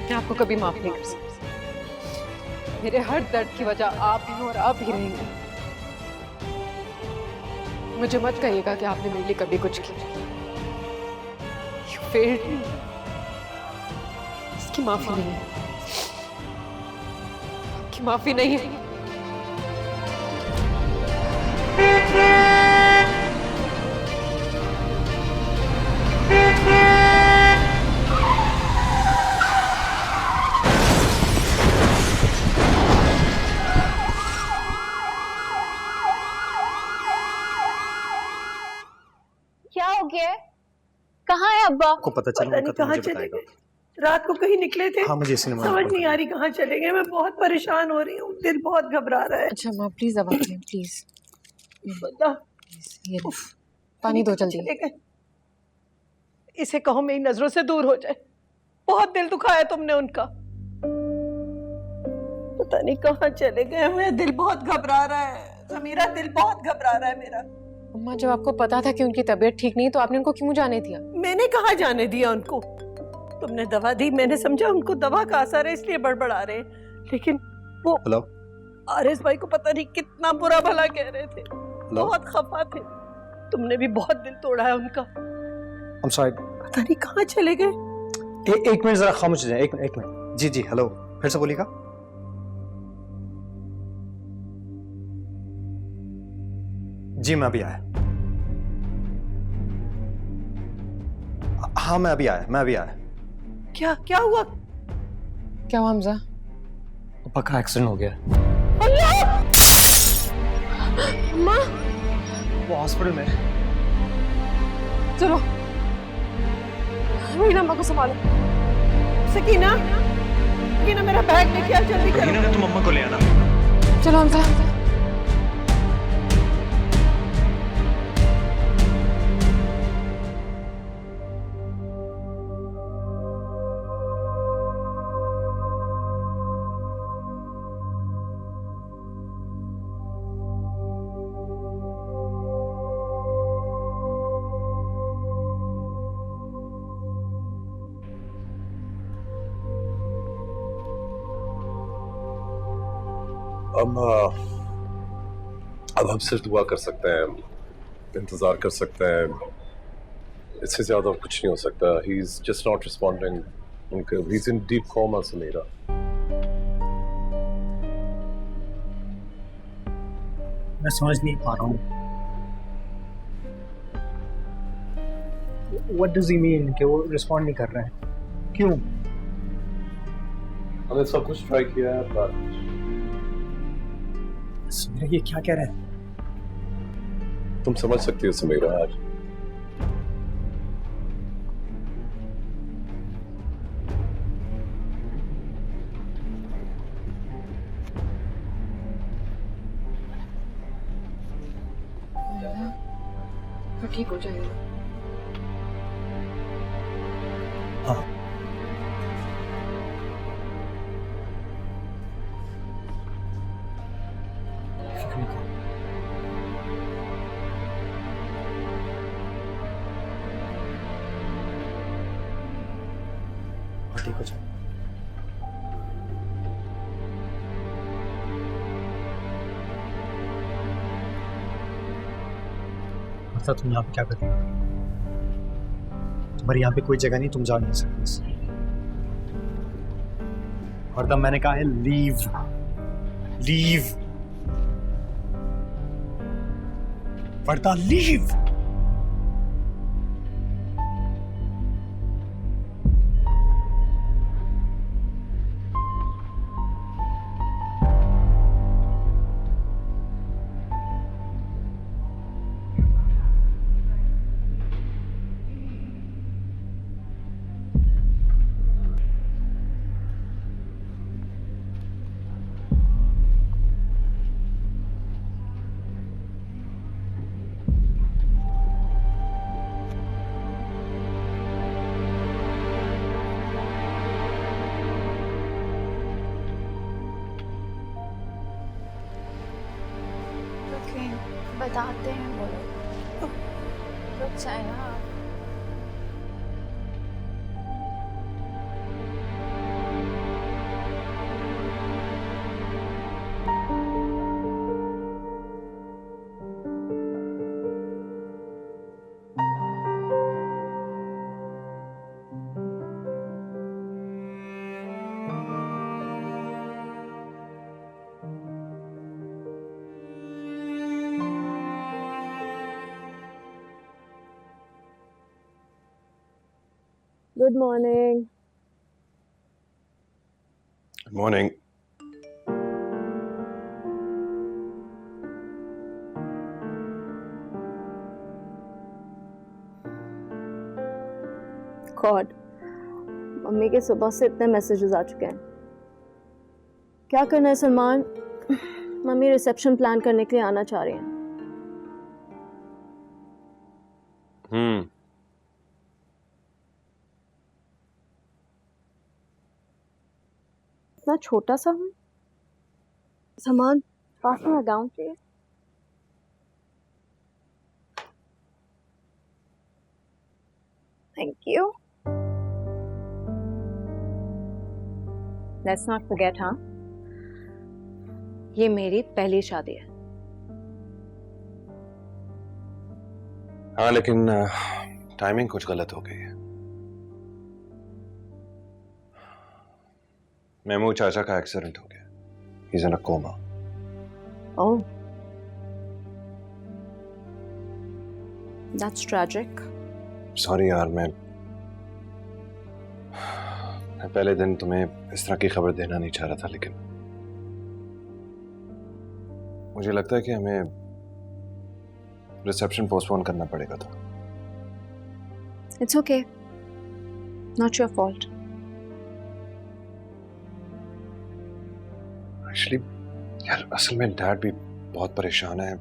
मैं आपको कभी माफ नहीं कर सकती। मेरे हर दर्द की वजह आप ही और आप ही रहेंगे। मुझे मत कहिएगा कि आपने मेरे लिए कभी कुछ किया। You failed me। इसकी माफी नहीं है, आपकी माफी नहीं है। क्या हो गया है? कहाँ है अब्बा? आपको पता चला नहीं कहाँ चले गए? रात को कहीं निकले थे? हाँ मुझे सिनेमा समझ नहीं आ रही कहाँ चले गए। मैं बहुत परेशान हो रही हूँ, दिल बहुत घबरा रहा है। अच्छा माँ प्लीज दवा लें प्लीज। बता ये लो, पानी दो जल्दी। चले गए। इसे कहो मेरी नजरों से दूर हो जाए। बहुत दिल दुखाया तुमने उनका। पता नहीं कहाँ चले गए। मेरा दिल बहुत घबरा रहा है समीरा, दिल बहुत घबरा रहा है मेरा। अम्मा जब आपको पता था कि उनकी तबीयत ठीक नहीं तो आपने उनको क्यों जाने दिया? मैंने कहाँ जाने दिया उनको? तुमने दवा दी, मैंने समझा उनको दवा का असर है इसलिए बड़बड़ा रहे, लेकिन वो आरएस भाई को पता नहीं कितना बुरा भला कह रहे थे। बहुत खफा थे। तुमने भी बहुत दिल तोड़ा है उनका। I'm sorry। पता नहीं कहाँ चले गए। एक मिनट जरा खामोश हो जाए। एक मिनट। जी जी हेलो, फिर से बोलिएगा। जी मैं अभी आया। हाँ मैं अभी आया। क्या क्या हुआ? क्या हुआ हमजा? पापा का एक्सीडेंट हो गया। अल्लाह! माँ वो हॉस्पिटल में। चलो मीना अम्मा को संभालो। सकीना, सकीना मेरा बैग लेके आ जल्दी करो। तुम अम्मा को ले आना। चलो हमजा। अब हम सिर्फ दुआ कर सकते हैं, इंतजार कर सकते हैं, इससे ज्यादा कुछ नहीं हो सकता। He is just not responding. He is in deep coma Samira. मैं समझ नहीं पा रहा हूँ। What does he mean कि वो रिस्पॉन्ड नहीं कर रहे हैं? क्यों? हमने सब कुछ ट्राई किया है पर समीरा ये क्या कह रहे हैं? तुम समझ सकती हो समीरा। आज तो ठीक हो जाएगा। हाँ ठीक हो जाए। मतलब तुम यहाँ पे क्या कर रही हो? तुम्हारी यहाँ पे कोई जगह नहीं, तुम जा नहीं सकती। और तब मैंने कहा है लीव, लीव, वर्दा लीव। बताते हैं बोलो, रुक जाए ना। Good morning. Good morning. God, mummy के सुबह से इतने मैसेजेस आ चुके हैं। क्या करना है सलमान? मम्मी रिसेप्शन प्लान करने के लिए आना चाह रही हैं। इतना छोटा सा हूँ। सामान पास में गाउन चाहिए। Thank you. Let's not forget, हाँ? ये मेरी पहली शादी है। हाँ, लेकिन टाइमिंग कुछ गलत हो गई है। मेमू चाचा का एक्सीडेंट हो गया। He's in a coma. Oh, that's tragic. Sorry यार, मैं पहले दिन तुम्हें इस तरह की खबर देना नहीं चाह रहा था, लेकिन मुझे लगता है कि हमें रिसेप्शन पोस्टपोन करना पड़ेगा था। It's okay. Not your fault. Actually यार, असल में डैड भी बहुत परेशान है।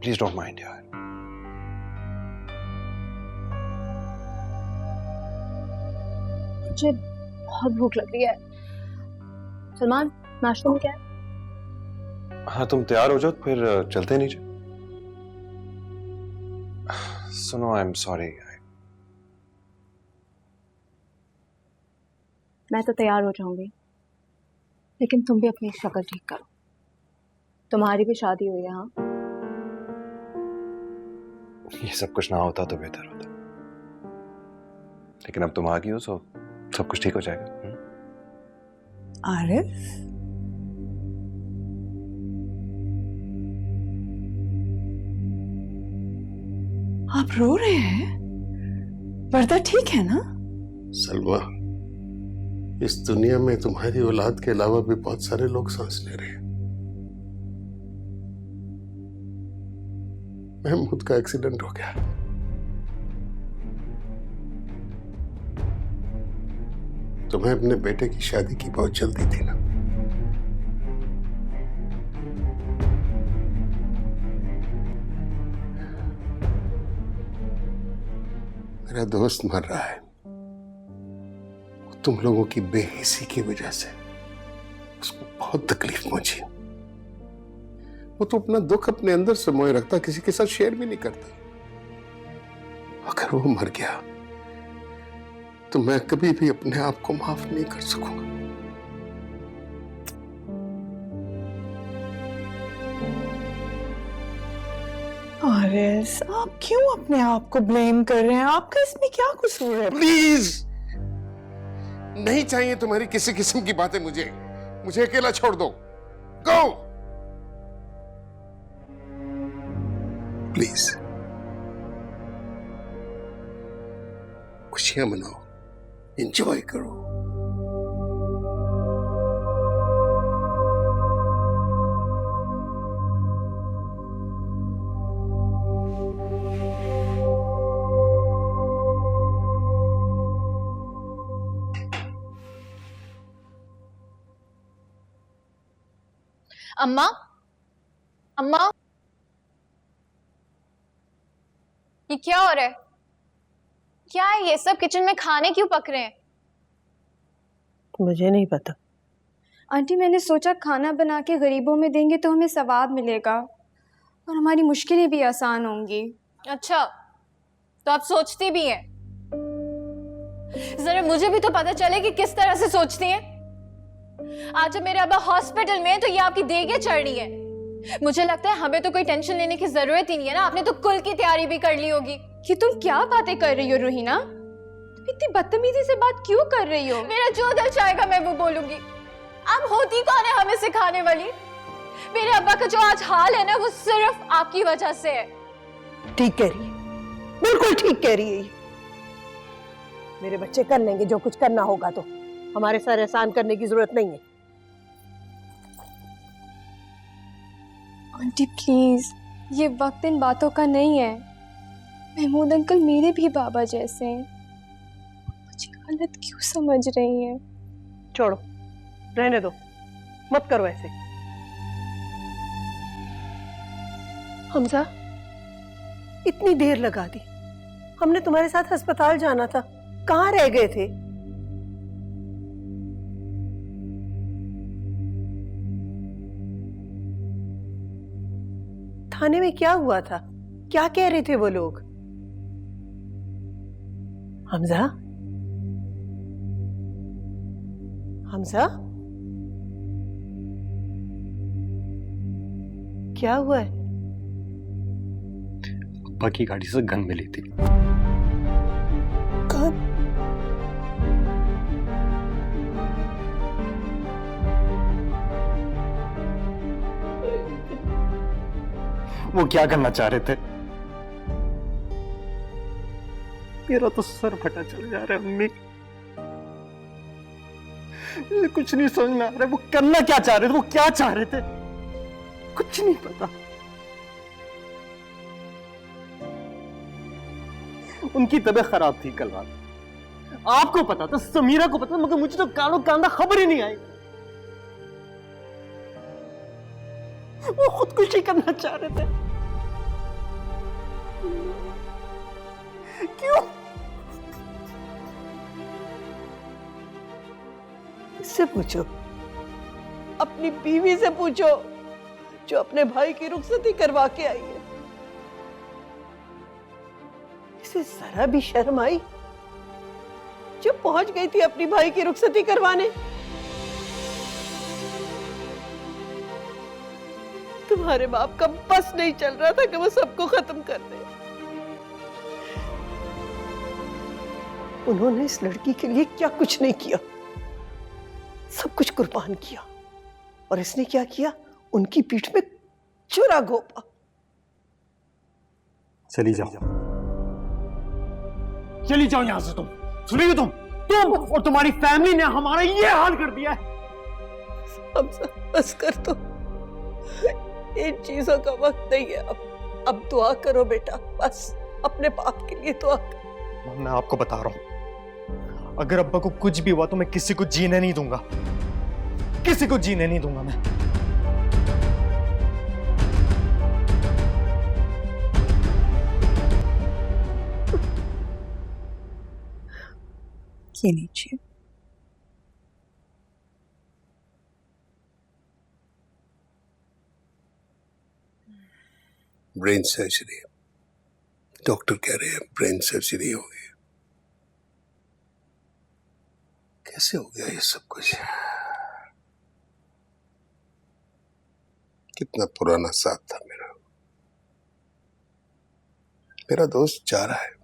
प्लीज डोंट माइंड यार। मुझे बहुत भूख लग रही है। सलमान, नाश्ते में क्या है? हाँ, तुम तैयार हो जाओ, फिर चलते हैं नीचे। सुनो, आई एम सॉरी। मैं तो तैयार हो जाऊंगी, लेकिन तुम भी अपनी शक्ल ठीक करो। तुम्हारी भी शादी हुई है। हाँ, ये सब कुछ ना होता तो बेहतर होता, लेकिन अब तुम आ गई हो, तो सब कुछ ठीक हो जाएगा। आरिफ, आप रो रहे हैं? पर्दा ठीक है ना? सलमा, इस दुनिया में तुम्हारी औलाद के अलावा भी बहुत सारे लोग सांस ले रहे हैं। महमूद का एक्सीडेंट हो गया। तुम्हें अपने बेटे की शादी की बहुत जल्दी थी ना? मेरा दोस्त मर रहा है। तुम लोगों की बेहिसी की वजह से उसको बहुत तकलीफ पहुंची। वो तो अपना दुख अपने अंदर समोए रखता, किसी के साथ शेयर भी नहीं करता। अगर वो मर गया तो मैं कभी भी अपने आप को माफ नहीं कर सकूंगा। आरिस, आप क्यों अपने आप को ब्लेम कर रहे हैं? आपका इसमें क्या कसूर है? प्लीज, नहीं चाहिए तुम्हारी किसी किस्म की बातें। मुझे अकेला छोड़ दो। Go please. खुशियां मनाओ, एंजॉय करो। अम्मा, अम्मा, ये क्या हो रहा है? क्या है ये सब? किचन में खाने क्यों पक रहे हैं? मुझे नहीं पता। आंटी, मैंने सोचा खाना बना के गरीबों में देंगे तो हमें सवाब मिलेगा और हमारी मुश्किलें भी आसान होंगी। अच्छा, तो आप सोचती भी हैं? जरा मुझे भी तो पता चले कि किस तरह से सोचती हैं। आज जब मेरे अब्बा हॉस्पिटल में है तो ये आपकी देगे चढ़ रही है। मुझे लगता है हमें तो कोई टेंशन लेने की जरूरत ही नहीं है ना। आपने तो कुल की तैयारी भी कर ली होगी। कि तुम क्या बातें कर रही हो रोहिना? तुम इतनी बदतमीजी से बात क्यों कर रही हो? मेरा जो दिल चाहेगा मैं वो बोलूंगी। आप होती कौन है हमें सिखाने वाली? मेरे अब्बा का जो आज हाल है ना, वो सिर्फ आपकी वजह से है। ठीक कह रही है, बिल्कुल ठीक कह रही है। मेरे बच्चे कर लेंगे जो कुछ करना होगा, तो हमारे सर एहसान करने की जरूरत नहीं है। आंटी प्लीज, ये वक्त इन बातों का नहीं है। महमूद अंकल मेरे भी बाबा जैसे हैं। मुझे गलत क्यों समझ रही हैं? छोड़ो, रहने दो, मत करो ऐसे। हमजा, इतनी देर लगा दी। हमने तुम्हारे साथ अस्पताल जाना था, कहाँ रह गए थे? थाने में क्या हुआ था? क्या कह रहे थे वो लोग? हमजा, हमजा, क्या हुआ है? अब्बा की गाड़ी से गन मिली थी। गन? वो क्या करना चाह रहे थे? मेरा तो सर फटा चल जा रहा है अम्मी। मुझे कुछ नहीं समझ में आ रहा है। वो करना क्या चाह रहे थे? वो क्या चाह रहे थे? कुछ नहीं पता। उनकी तबीयत खराब थी कल रात। आपको पता था, समीरा को पता था, मगर मुझे तो कानो कांदा खबर ही नहीं आई। वो खुदकुशी करना चाह रहे थे। क्यों? इससे पूछो, अपनी बीवी से पूछो जो अपने भाई की रुखसती करवा के आई है। इसे जरा भी शर्म आई जो पहुंच गई थी अपनी भाई की रुखसती करवाने? तुम्हारे बाप का बस नहीं चल रहा था कि वो सबको खत्म कर दे। उन्होंने इस लड़की के लिए क्या कुछ नहीं किया, सब कुछ कुर्बान किया। और इसने क्या किया? उनकी पीठ में चुरा घोंपा। चली जाओ, चली जाओ यहां से। तुम सुनिए, तुम और तुम्हारी फैमिली ने हमारा ये हाल कर दिया है। बस कर दो, इन चीजों का वक्त नहीं है। अब दुआ करो बेटा, बस अपने बाप के लिए दुआ करो। मैं आपको बता रहा हूं, अगर अब्बा को कुछ भी हुआ तो मैं किसी को जीने नहीं दूंगा। किसी को जीने नहीं दूंगा मैं। ये लीजिए। ब्रेन सर्जरी, डॉक्टर कह रहे हैं ब्रेन सर्जरी हो गई। कैसे हो गया ये सब कुछ? कितना पुराना साथ था मेरा। मेरा दोस्त जा रहा है।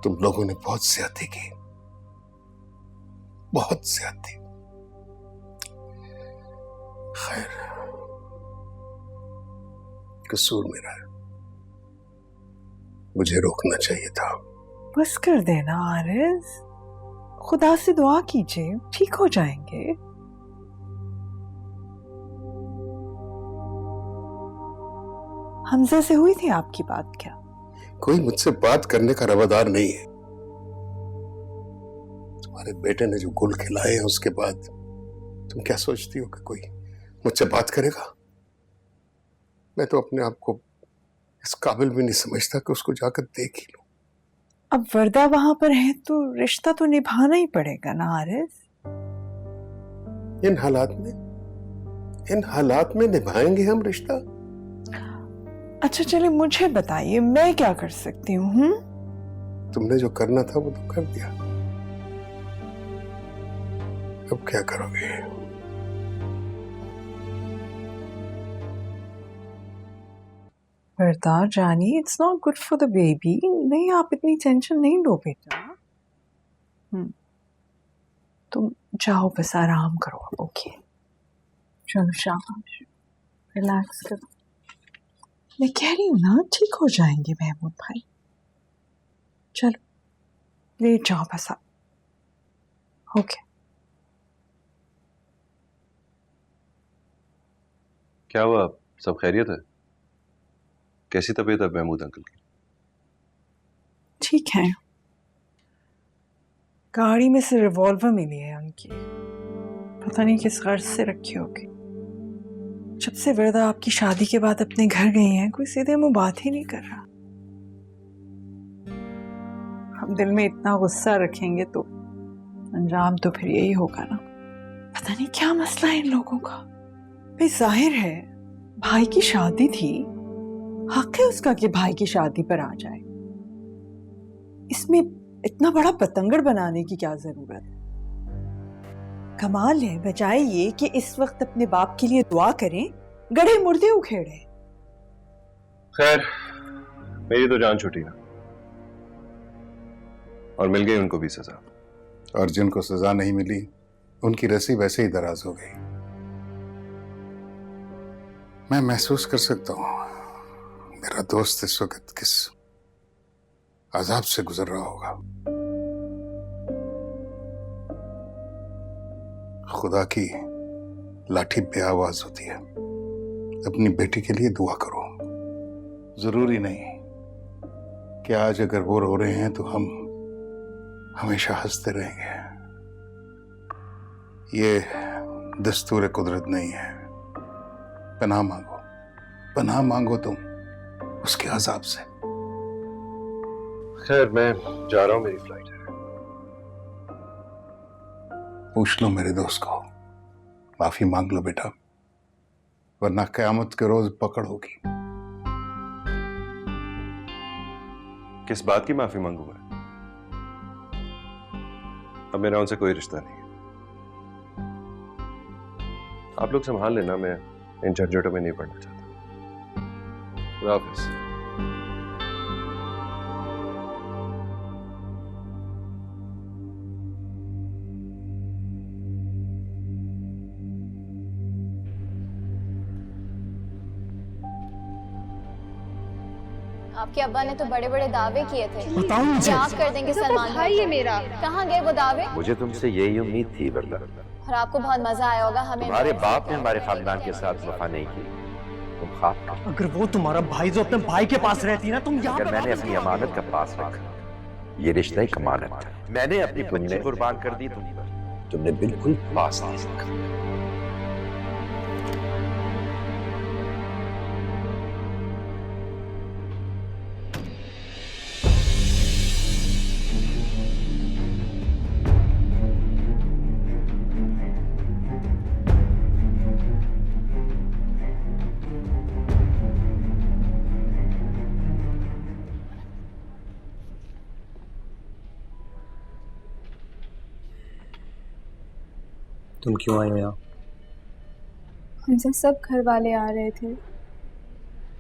तुम लोगों ने बहुत ज्यादती की, बहुत ज्यादती। खैर, कसूर मेरा है, मुझे रोकना चाहिए था। बस कर देना आरिज, खुदा से दुआ कीजिए, ठीक हो जाएंगे। हमजा से हुई थी आपकी बात क्या? कोई मुझसे बात करने का रवादार नहीं है। तुम्हारे बेटे ने जो गुल खिलाए हैं उसके बाद तुम क्या सोचती हो कि कोई मुझसे बात करेगा? मैं तो अपने आप को इस काबिल भी नहीं समझता कि उसको जाकर देख ही लूं। अब वर्दा वहां पर है तो रिश्ता तो निभाना ही पड़ेगा ना आरिज। इन हालात में निभाएंगे हम रिश्ता? अच्छा चले, मुझे बताइए मैं क्या कर सकती हूँ? तुमने जो करना था वो तो कर दिया, अब क्या करोगे? वर्दा जानी, it's not good for the baby. नहीं, आप इतनी टेंशन नहीं लो बेटा। तुम जाओ, बस आराम करो। ओके, चलो शाबाश, रिलैक्स करो। मैं कह रही हूँ ना, ठीक हो जाएंगे महमूद भाई। चलो लेट जाओ बस आप। ओके। क्या हुआ, सब खैरियत है? कैसी तबीयत है महमूद अंकल की? ठीक है, गाड़ी में से रिवॉल्वर मिली है उनकी, पता नहीं किस गर्ज से रखी होगी। जब से वर्दा आपकी शादी के बाद अपने घर गई हैं, कोई सीधे मुंह बात ही नहीं कर रहा। हम दिल में इतना गुस्सा रखेंगे तो अंजाम तो फिर यही होगा ना। पता नहीं क्या मसला है इन लोगों का। भाई जाहिर है भाई की शादी थी, हक है उसका कि भाई की शादी पर आ जाए। इसमें इतना बड़ा पतंगड़ बनाने की क्या जरूरत है? कमाल है, बजाय ये कि इस वक्त अपने बाप के लिए दुआ करें, गड़े मुर्दे उखेड़े। खैर, मेरी तो जान छूटी ना, और मिल गई उनको भी सजा। और जिनको सजा नहीं मिली उनकी रस्सी वैसे ही दराज हो गई। मैं महसूस कर सकता हूं मेरा दोस्त इस वक्त किस अजाब से गुजर रहा होगा। खुदा की लाठी बेआवाज होती है। अपनी बेटी के लिए दुआ करो। जरूरी नहीं कि आज अगर वो रो रहे हैं तो हम हमेशा हंसते रहेंगे। ये दस्तूर कुदरत नहीं है। पनाह मांगो तुम उसके अजाब से। खैर, मैं जा रहा हूं, मेरी फ्लाइट है। पूछ लो मेरे दोस्त को, माफी मांग लो बेटा, वरना कयामत के रोज पकड़ होगी। किस बात की माफी मांगू मैं? अब मेरा उनसे कोई रिश्ता नहीं है। आप लोग संभाल लेना, मैं इन झंझटों में नहीं पड़ना चाहता। खुदा हाफिज़। आपके अब्बा ने तो बड़े बड़े दावे किए थे, बताओ मुझे। आप कर देंगे सलमान भाई है मेरा। कहाँ गए वो दावे? मुझे तुमसे यही उम्मीद थी वर्दा। और आपको बहुत मजा आया होगा। हमें तुम्हारे बाप ने हमारे खानदान के साथ वफा नहीं की, तुम खाक कर। अगर वो तुम्हारा भाई जो अपने भाई के पास रहती ना, तुम यहाँ अगर मैंने अपनी अमानत का पास रखा, ये रिश्ता एक अमानत था। मैंने अपनी बच्चे कुर्बान कर दी तुम पर, तुमने बिल्कुल पास नहीं रखा। तुम क्यों आई हो यहाँ? हमसे सब घर वाले आ रहे थे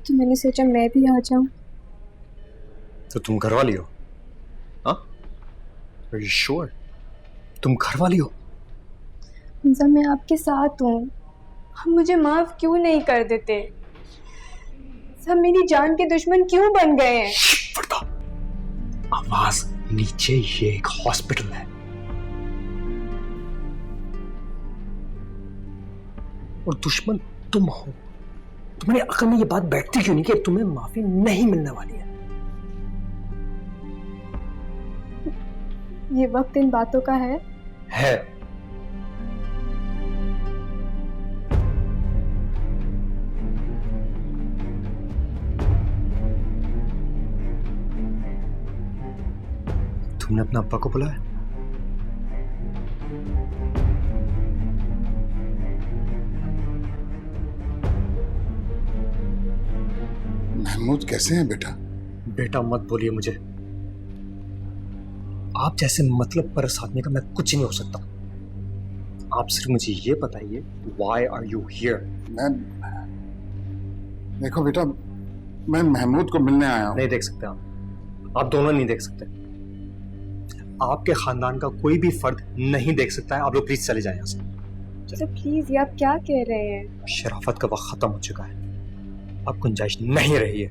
तो मैंने सोचा मैं भी आ जाऊं। तो तुम घर वाली हो? हाँ? Are you sure? तुम घर वाली हो? हमजा मैं आपके साथ हूँ, हम मुझे माफ क्यों नहीं कर देते? सब मेरी जान के दुश्मन क्यों बन गए हैं? आवाज नीचे, ये एक हॉस्पिटल है। और दुश्मन तुम हो। तुम्हारी अकल में ये बात बैठती क्यों नहीं कि तुम्हें माफी नहीं मिलने वाली है? ये वक्त इन बातों का है। तुमने अपने अब्बा को बुलाया? महमूद कैसे हैं बेटा? बेटा मत बोलिए मुझे। आप जैसे मतलब परस आदमी का मैं कुछ नहीं हो सकता। आप सिर्फ मुझे ये बताइए, why are you here? देखो बेटा, मैं महमूद को मिलने आया हूं। नहीं देख सकते आप दोनों नहीं देख सकते। आपके खानदान का कोई भी फर्द नहीं देख सकता है। आप लोग प्लीज चले जाएं यहाँ से। तो प्लीज, ये आप क्या कह रहे हैं? शराफत का वक्त खत्म हो चुका है, अब गुंजाइश नहीं रही है।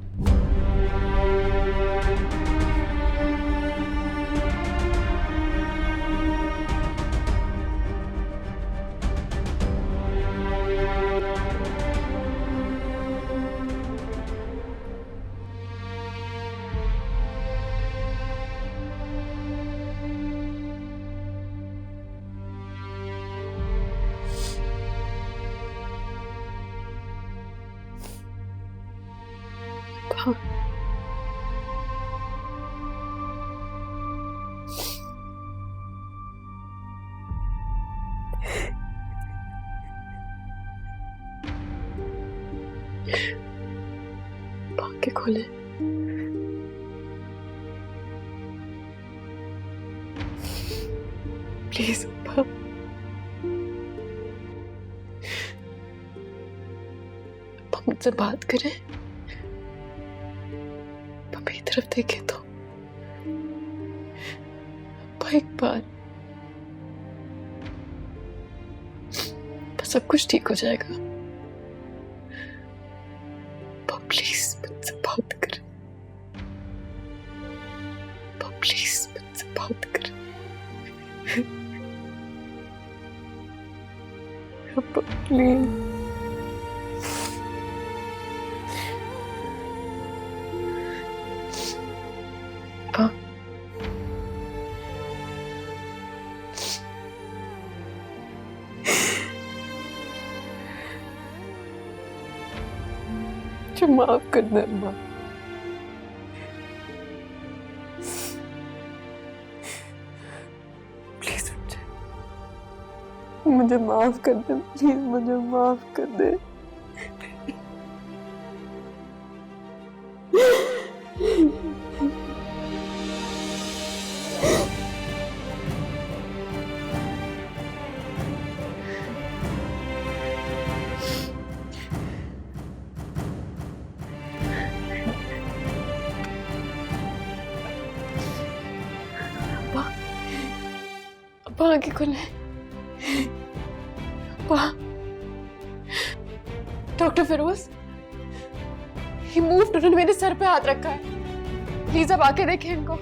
आंखें खोले। प्लीज अब्बा, अब्बा मुझसे बात करें। अब्बा मेरी तरफ देखे तो। अब्बा एक बार, सब कुछ ठीक हो जाएगा। प्लीज मुझसे बात कर, प्लीज मुझसे बात कर। प्लीज माफ कर दे अम्मा। प्लीज मुझे माफ कर दे, प्लीज मुझे माफ कर दे। आंखें खोले। डॉक्टर फिरोज, ही मूव्ड, उन्होंने मेरे सर पे हाथ रखा है। प्लीज अब आके देखें इनको।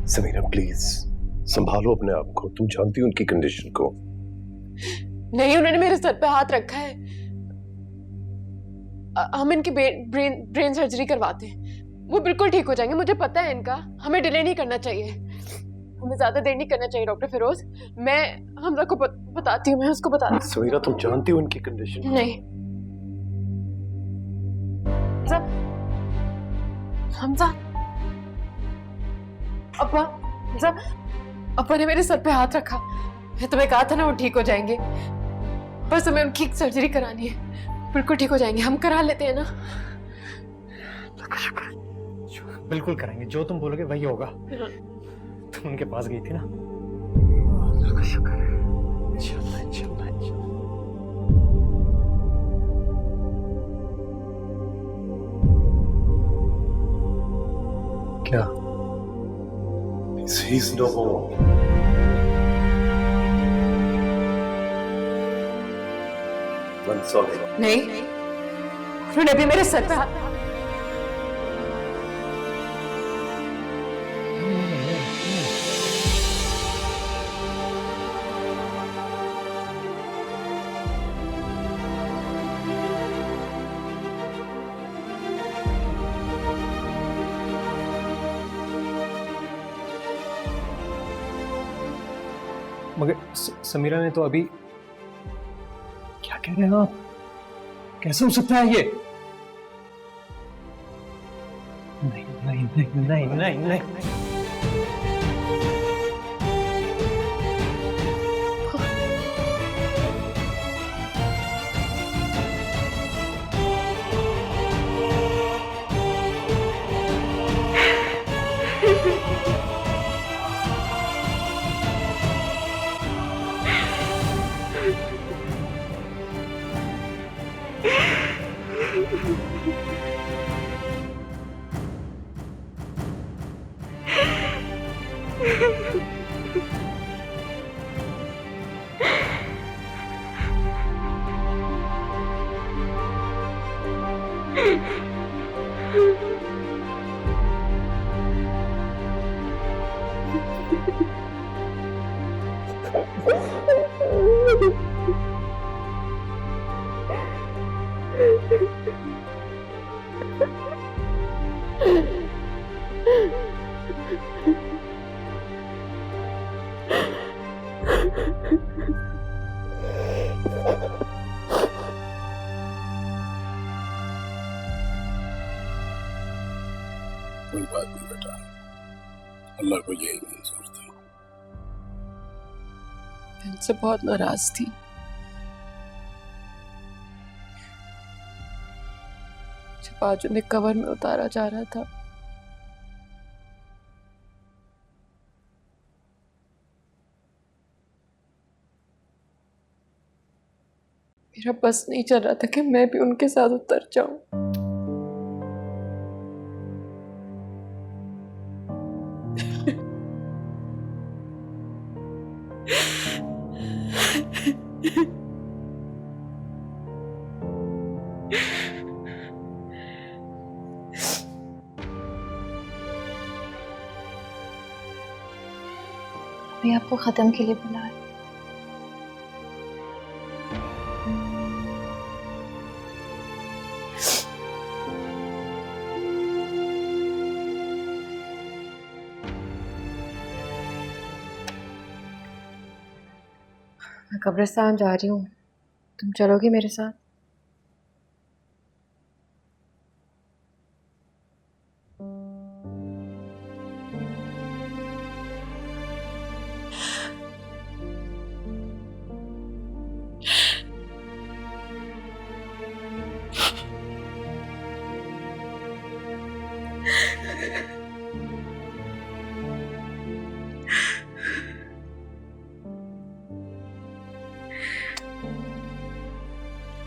समीरा प्लीज संभालो अपने आप को, तुम जानती हो उनकी कंडीशन को। नहीं, उन्होंने मेरे सर पे हाथ रखा है। हम इनकी ब्रेन सर्जरी करवाते हैं, वो बिल्कुल ठीक हो जाएंगे। मुझे पता है इनका, हमें डिले नहीं करना चाहिए, हमें ज्यादा देर नहीं करना चाहिए। डॉक्टर फिरोज, मैं हमजा को बताती हूँ, मैं उसको बताती हूँ। समीरा तुम जानती हो उनकी कंडीशन। नहीं हमजा, अपा ने मेरे सर पे हाथ रखा। मैं तुम्हें कहा था ना वो ठीक हो जाएंगे, बस हमें उनकी सर्जरी करानी है। बिल्कुल ठीक हो जाएंगे, हम करा लेते हैं ना। बिल्कुल कराएंगे, जो तुम बोलोगे वही होगा। तुम उनके पास गई थी ना। क्या? He's no more. I'm sorry. नहीं, उन्होंने भी मेरे सर पे हाथ मगर समीरा ने तो अभी, क्या कह रहे हैं आप? कैसे हो सकता है ये? नहीं नहीं नहीं नहीं नहीं नहीं। कोई बात नहीं बेटा, अल्लाह को यही मंजूर था। मैं उनसे बहुत नाराज थी। जब आज उन्हें कवर में उतारा जा रहा था, मेरा बस नहीं चल रहा था कि मैं भी उनके साथ उतर जाऊं। मैं आपको खत्म के लिए बुला रही। मैं कब्रिस्तान जा रही हूँ, तुम चलोगी मेरे साथ?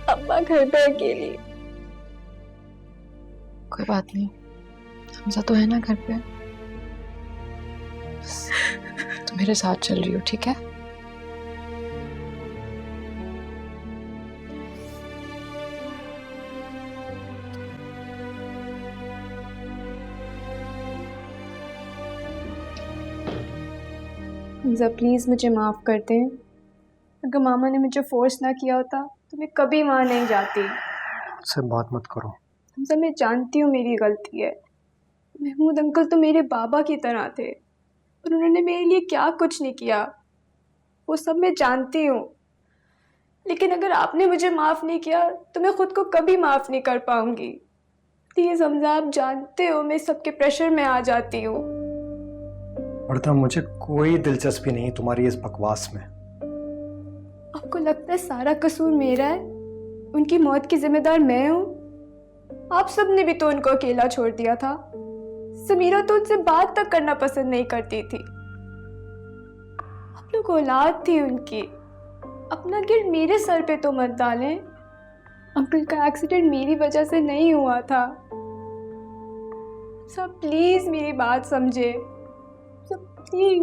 अम्मा घर पे अकेली। कोई बात नहीं, हमजा तो है ना घर पे। तुम मेरे साथ चल रही हो, ठीक है? हमजा प्लीज़ मुझे माफ़ कर दें। अगर मामा ने मुझे फोर्स ना किया होता तो मैं कभी वहाँ नहीं जाती। से बात मत करो। हमजा मैं जानती हूँ मेरी गलती है। महमूद अंकल तो मेरे बाबा की तरह थे और उन्होंने मेरे लिए क्या कुछ नहीं किया, वो सब मैं जानती हूँ। लेकिन अगर आपने मुझे माफ़ नहीं किया तो मैं ख़ुद को कभी माफ़ नहीं कर पाऊँगी। प्लीज़ हमजा, आप जानते हो मैं सबके प्रेशर में आ जाती हूँ। अर्ता, मुझे कोई दिलचस्पी नहीं तुम्हारी इस बकवास में। आपको लगता है सारा कसूर मेरा है? उनकी मौत की जिम्मेदार मैं हूँ? आप सब ने भी तो उनको अकेला छोड़ दिया था। समीरा तो उनसे बात तक करना पसंद नहीं करती थी। आप लोग औलाद थी उनकी। अपना गिल्ट मेरे सर पे तो मत डालें। अंकल का एक्सीडेंट मेरी वजह से नहीं हुआ था। सब प्लीज मेरी बात समझे, सब प्लीज।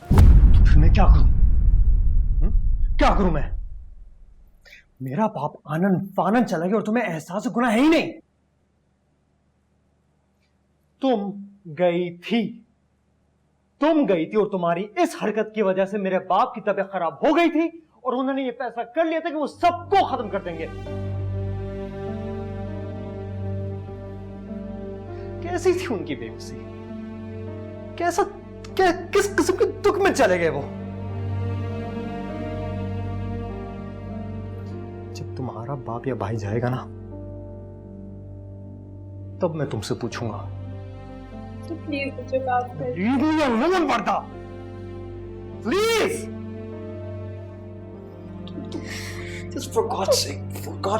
तो फिर मैं क्या करूं? क्या करूं मैं? मेरा बाप आनंद फानन चला गया और तुम्हें एहसास गुनाह है ही नहीं। तुम गई थी और तुम्हारी इस हरकत की वजह से मेरे बाप की तबीयत खराब हो गई थी और उन्होंने ये फैसला कर लिया था कि वो सबको खत्म कर देंगे। कैसी थी उनकी बेबसी? किस किस्म के दुख में चले गए वो? जब तुम्हारा बाप या भाई जाएगा ना, तब मैं तुमसे पूछूंगा। तो प्लीज मुझे माफ कर Leave me alone, Varda. Please. Just for God's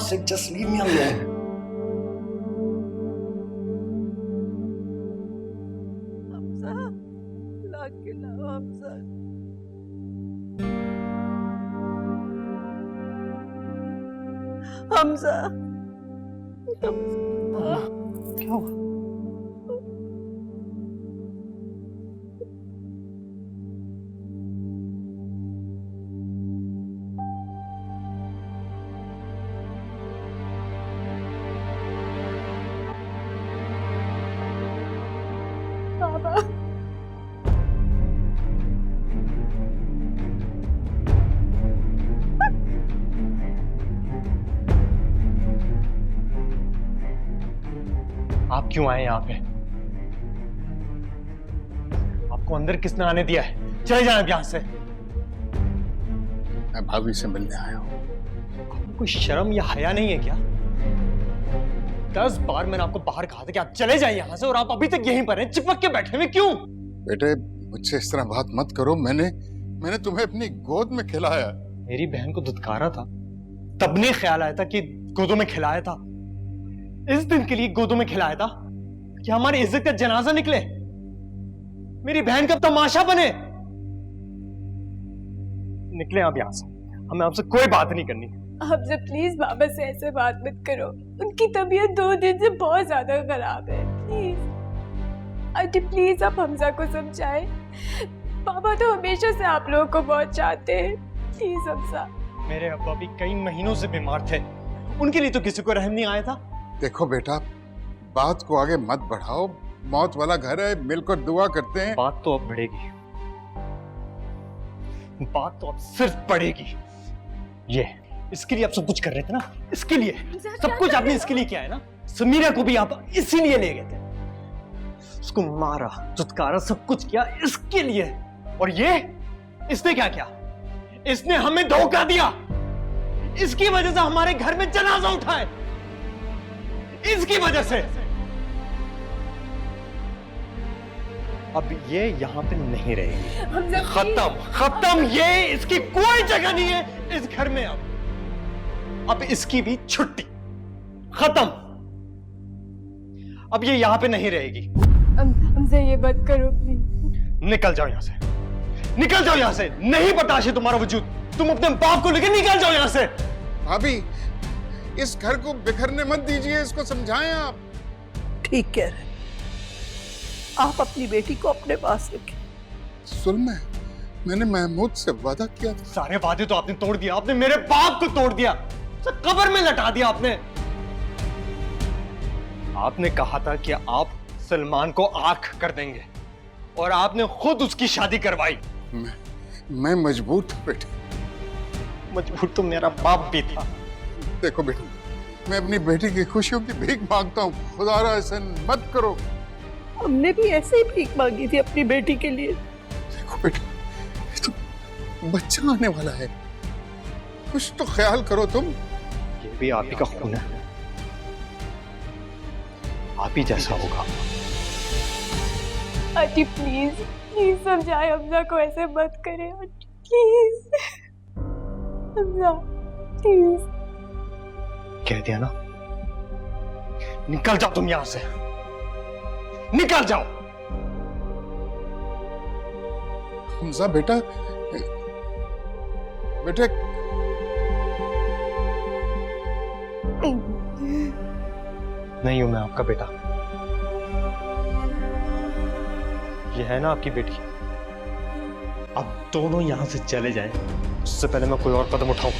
sake, just leave me alone. Hamza, क्या हुआ? आप क्यों आए यहां पे? आपको अंदर किसने आने दिया है? चले जाए यहां से। मैं भाभी से मिलने आया हूं। आपको कोई शर्म या हया नहीं है क्या? 10 बार मैंने आपको बाहर कहा था कि आप चले जाइए यहां से और आप अभी तक यहीं पर हैं, चिपक के बैठे हुए क्यों? बेटे, मुझसे इस तरह बात मत करो। मैंने तुम्हें अपनी गोद में खिलाया। मेरी बहन को दुत्कारा था, तब नहीं ख्याल आया था कि गोदों में खिलाया था। इस दिन के लिए गोदों में खिलाया था कि हमारी इज्जत का जनाजा निकले, मेरी बहन का तमाशा बने। निकले आप यहां से, हमें आपसे कोई बात नहीं करनी। आपसे प्लीज बाबा से ऐसे बात मत करो। उनकी तबीयत 2 दिन से बहुत ज्यादा खराब है। प्लीज आंटी, प्लीज आप हमजा को समझाएं। पापा तो हमेशा से आप लोगों को बहुत चाहते हैं। प्लीज हमजा। मेरे अब्बा भी कई महीनों से बीमार थे, उनके लिए तो किसी को रहम नहीं आया था। देखो बेटा, बात को आगे मत बढ़ाओ। मौत वाला घर है, मिलकर दुआ करते हैं। बात तो अब बढ़ेगी, बात तो अब सिर्फ बढ़ेगी। ये इसके लिए आप सब कुछ कर रहे थे ना, इसके लिए सब कुछ आपने इसके लिए किया है ना। समीरा को भी आप इसीलिए ले गए थे, उसको मारा, दुत्कारा, सब कुछ किया इसके लिए। और ये इसने क्या किया? इसने हमें धोखा दिया। इसकी वजह से हमारे घर में जनाजा उठा है, इसकी वजह से। अब ये यहां पे नहीं रहेगी। खत्म। ये इसकी कोई जगह नहीं है इस घर में। अब इसकी भी छुट्टी, खत्म। अब ये यहां पे नहीं रहेगी। हमसे ये बात करो प्लीज। निकल जाओ यहां से, निकल जाओ यहां से। नहीं बर्दाश्त है तुम्हारा वजूद। तुम अपने बाप को लेकर निकल जाओ यहां से। भाभी, इस घर को बिखरने मत दीजिए, इसको समझाएं आप। ठीक कह रहे, आप अपनी बेटी को अपने पास रखें। सुलमे, मैंने महमूद से वादा किया था। सारे वादे तो आपने तोड़ दिया। आपने मेरे बाप को तोड़ दिया, कब्र में लटा दिया आपने। आपने कहा था कि आप सलमान को आंख कर देंगे और आपने खुद उसकी शादी करवाई। मैं मजबूर था बेटे। मजबूर तो मेरा बाप भी था। देखो बेटी, मैं अपनी बेटी की खुशियों की भीख मांगता हूँ। खुदारा ऐसा मत करो। हमने भी ऐसे ही भीख मांगी थी अपनी बेटी के लिए। देखो बेटी, तो बच्चा आने वाला है, कुछ तो ख्याल करो तुम। ये भी आप ही का खून है, आप ही जैसा होगा। आंटी प्लीज, प्लीज समझाए हमजा को, ऐसे मत करें आंटी, प्लीज। हमजा प्लीज। कह दिया ना, निकल जाओ तुम यहां से, निकल जाओ। हमजा बेटा, बेटे नहीं हूं मैं आपका बेटा। ये है ना आपकी बेटी। अब दोनों यहां से चले जाएं, उससे पहले मैं कोई और कदम उठाऊं।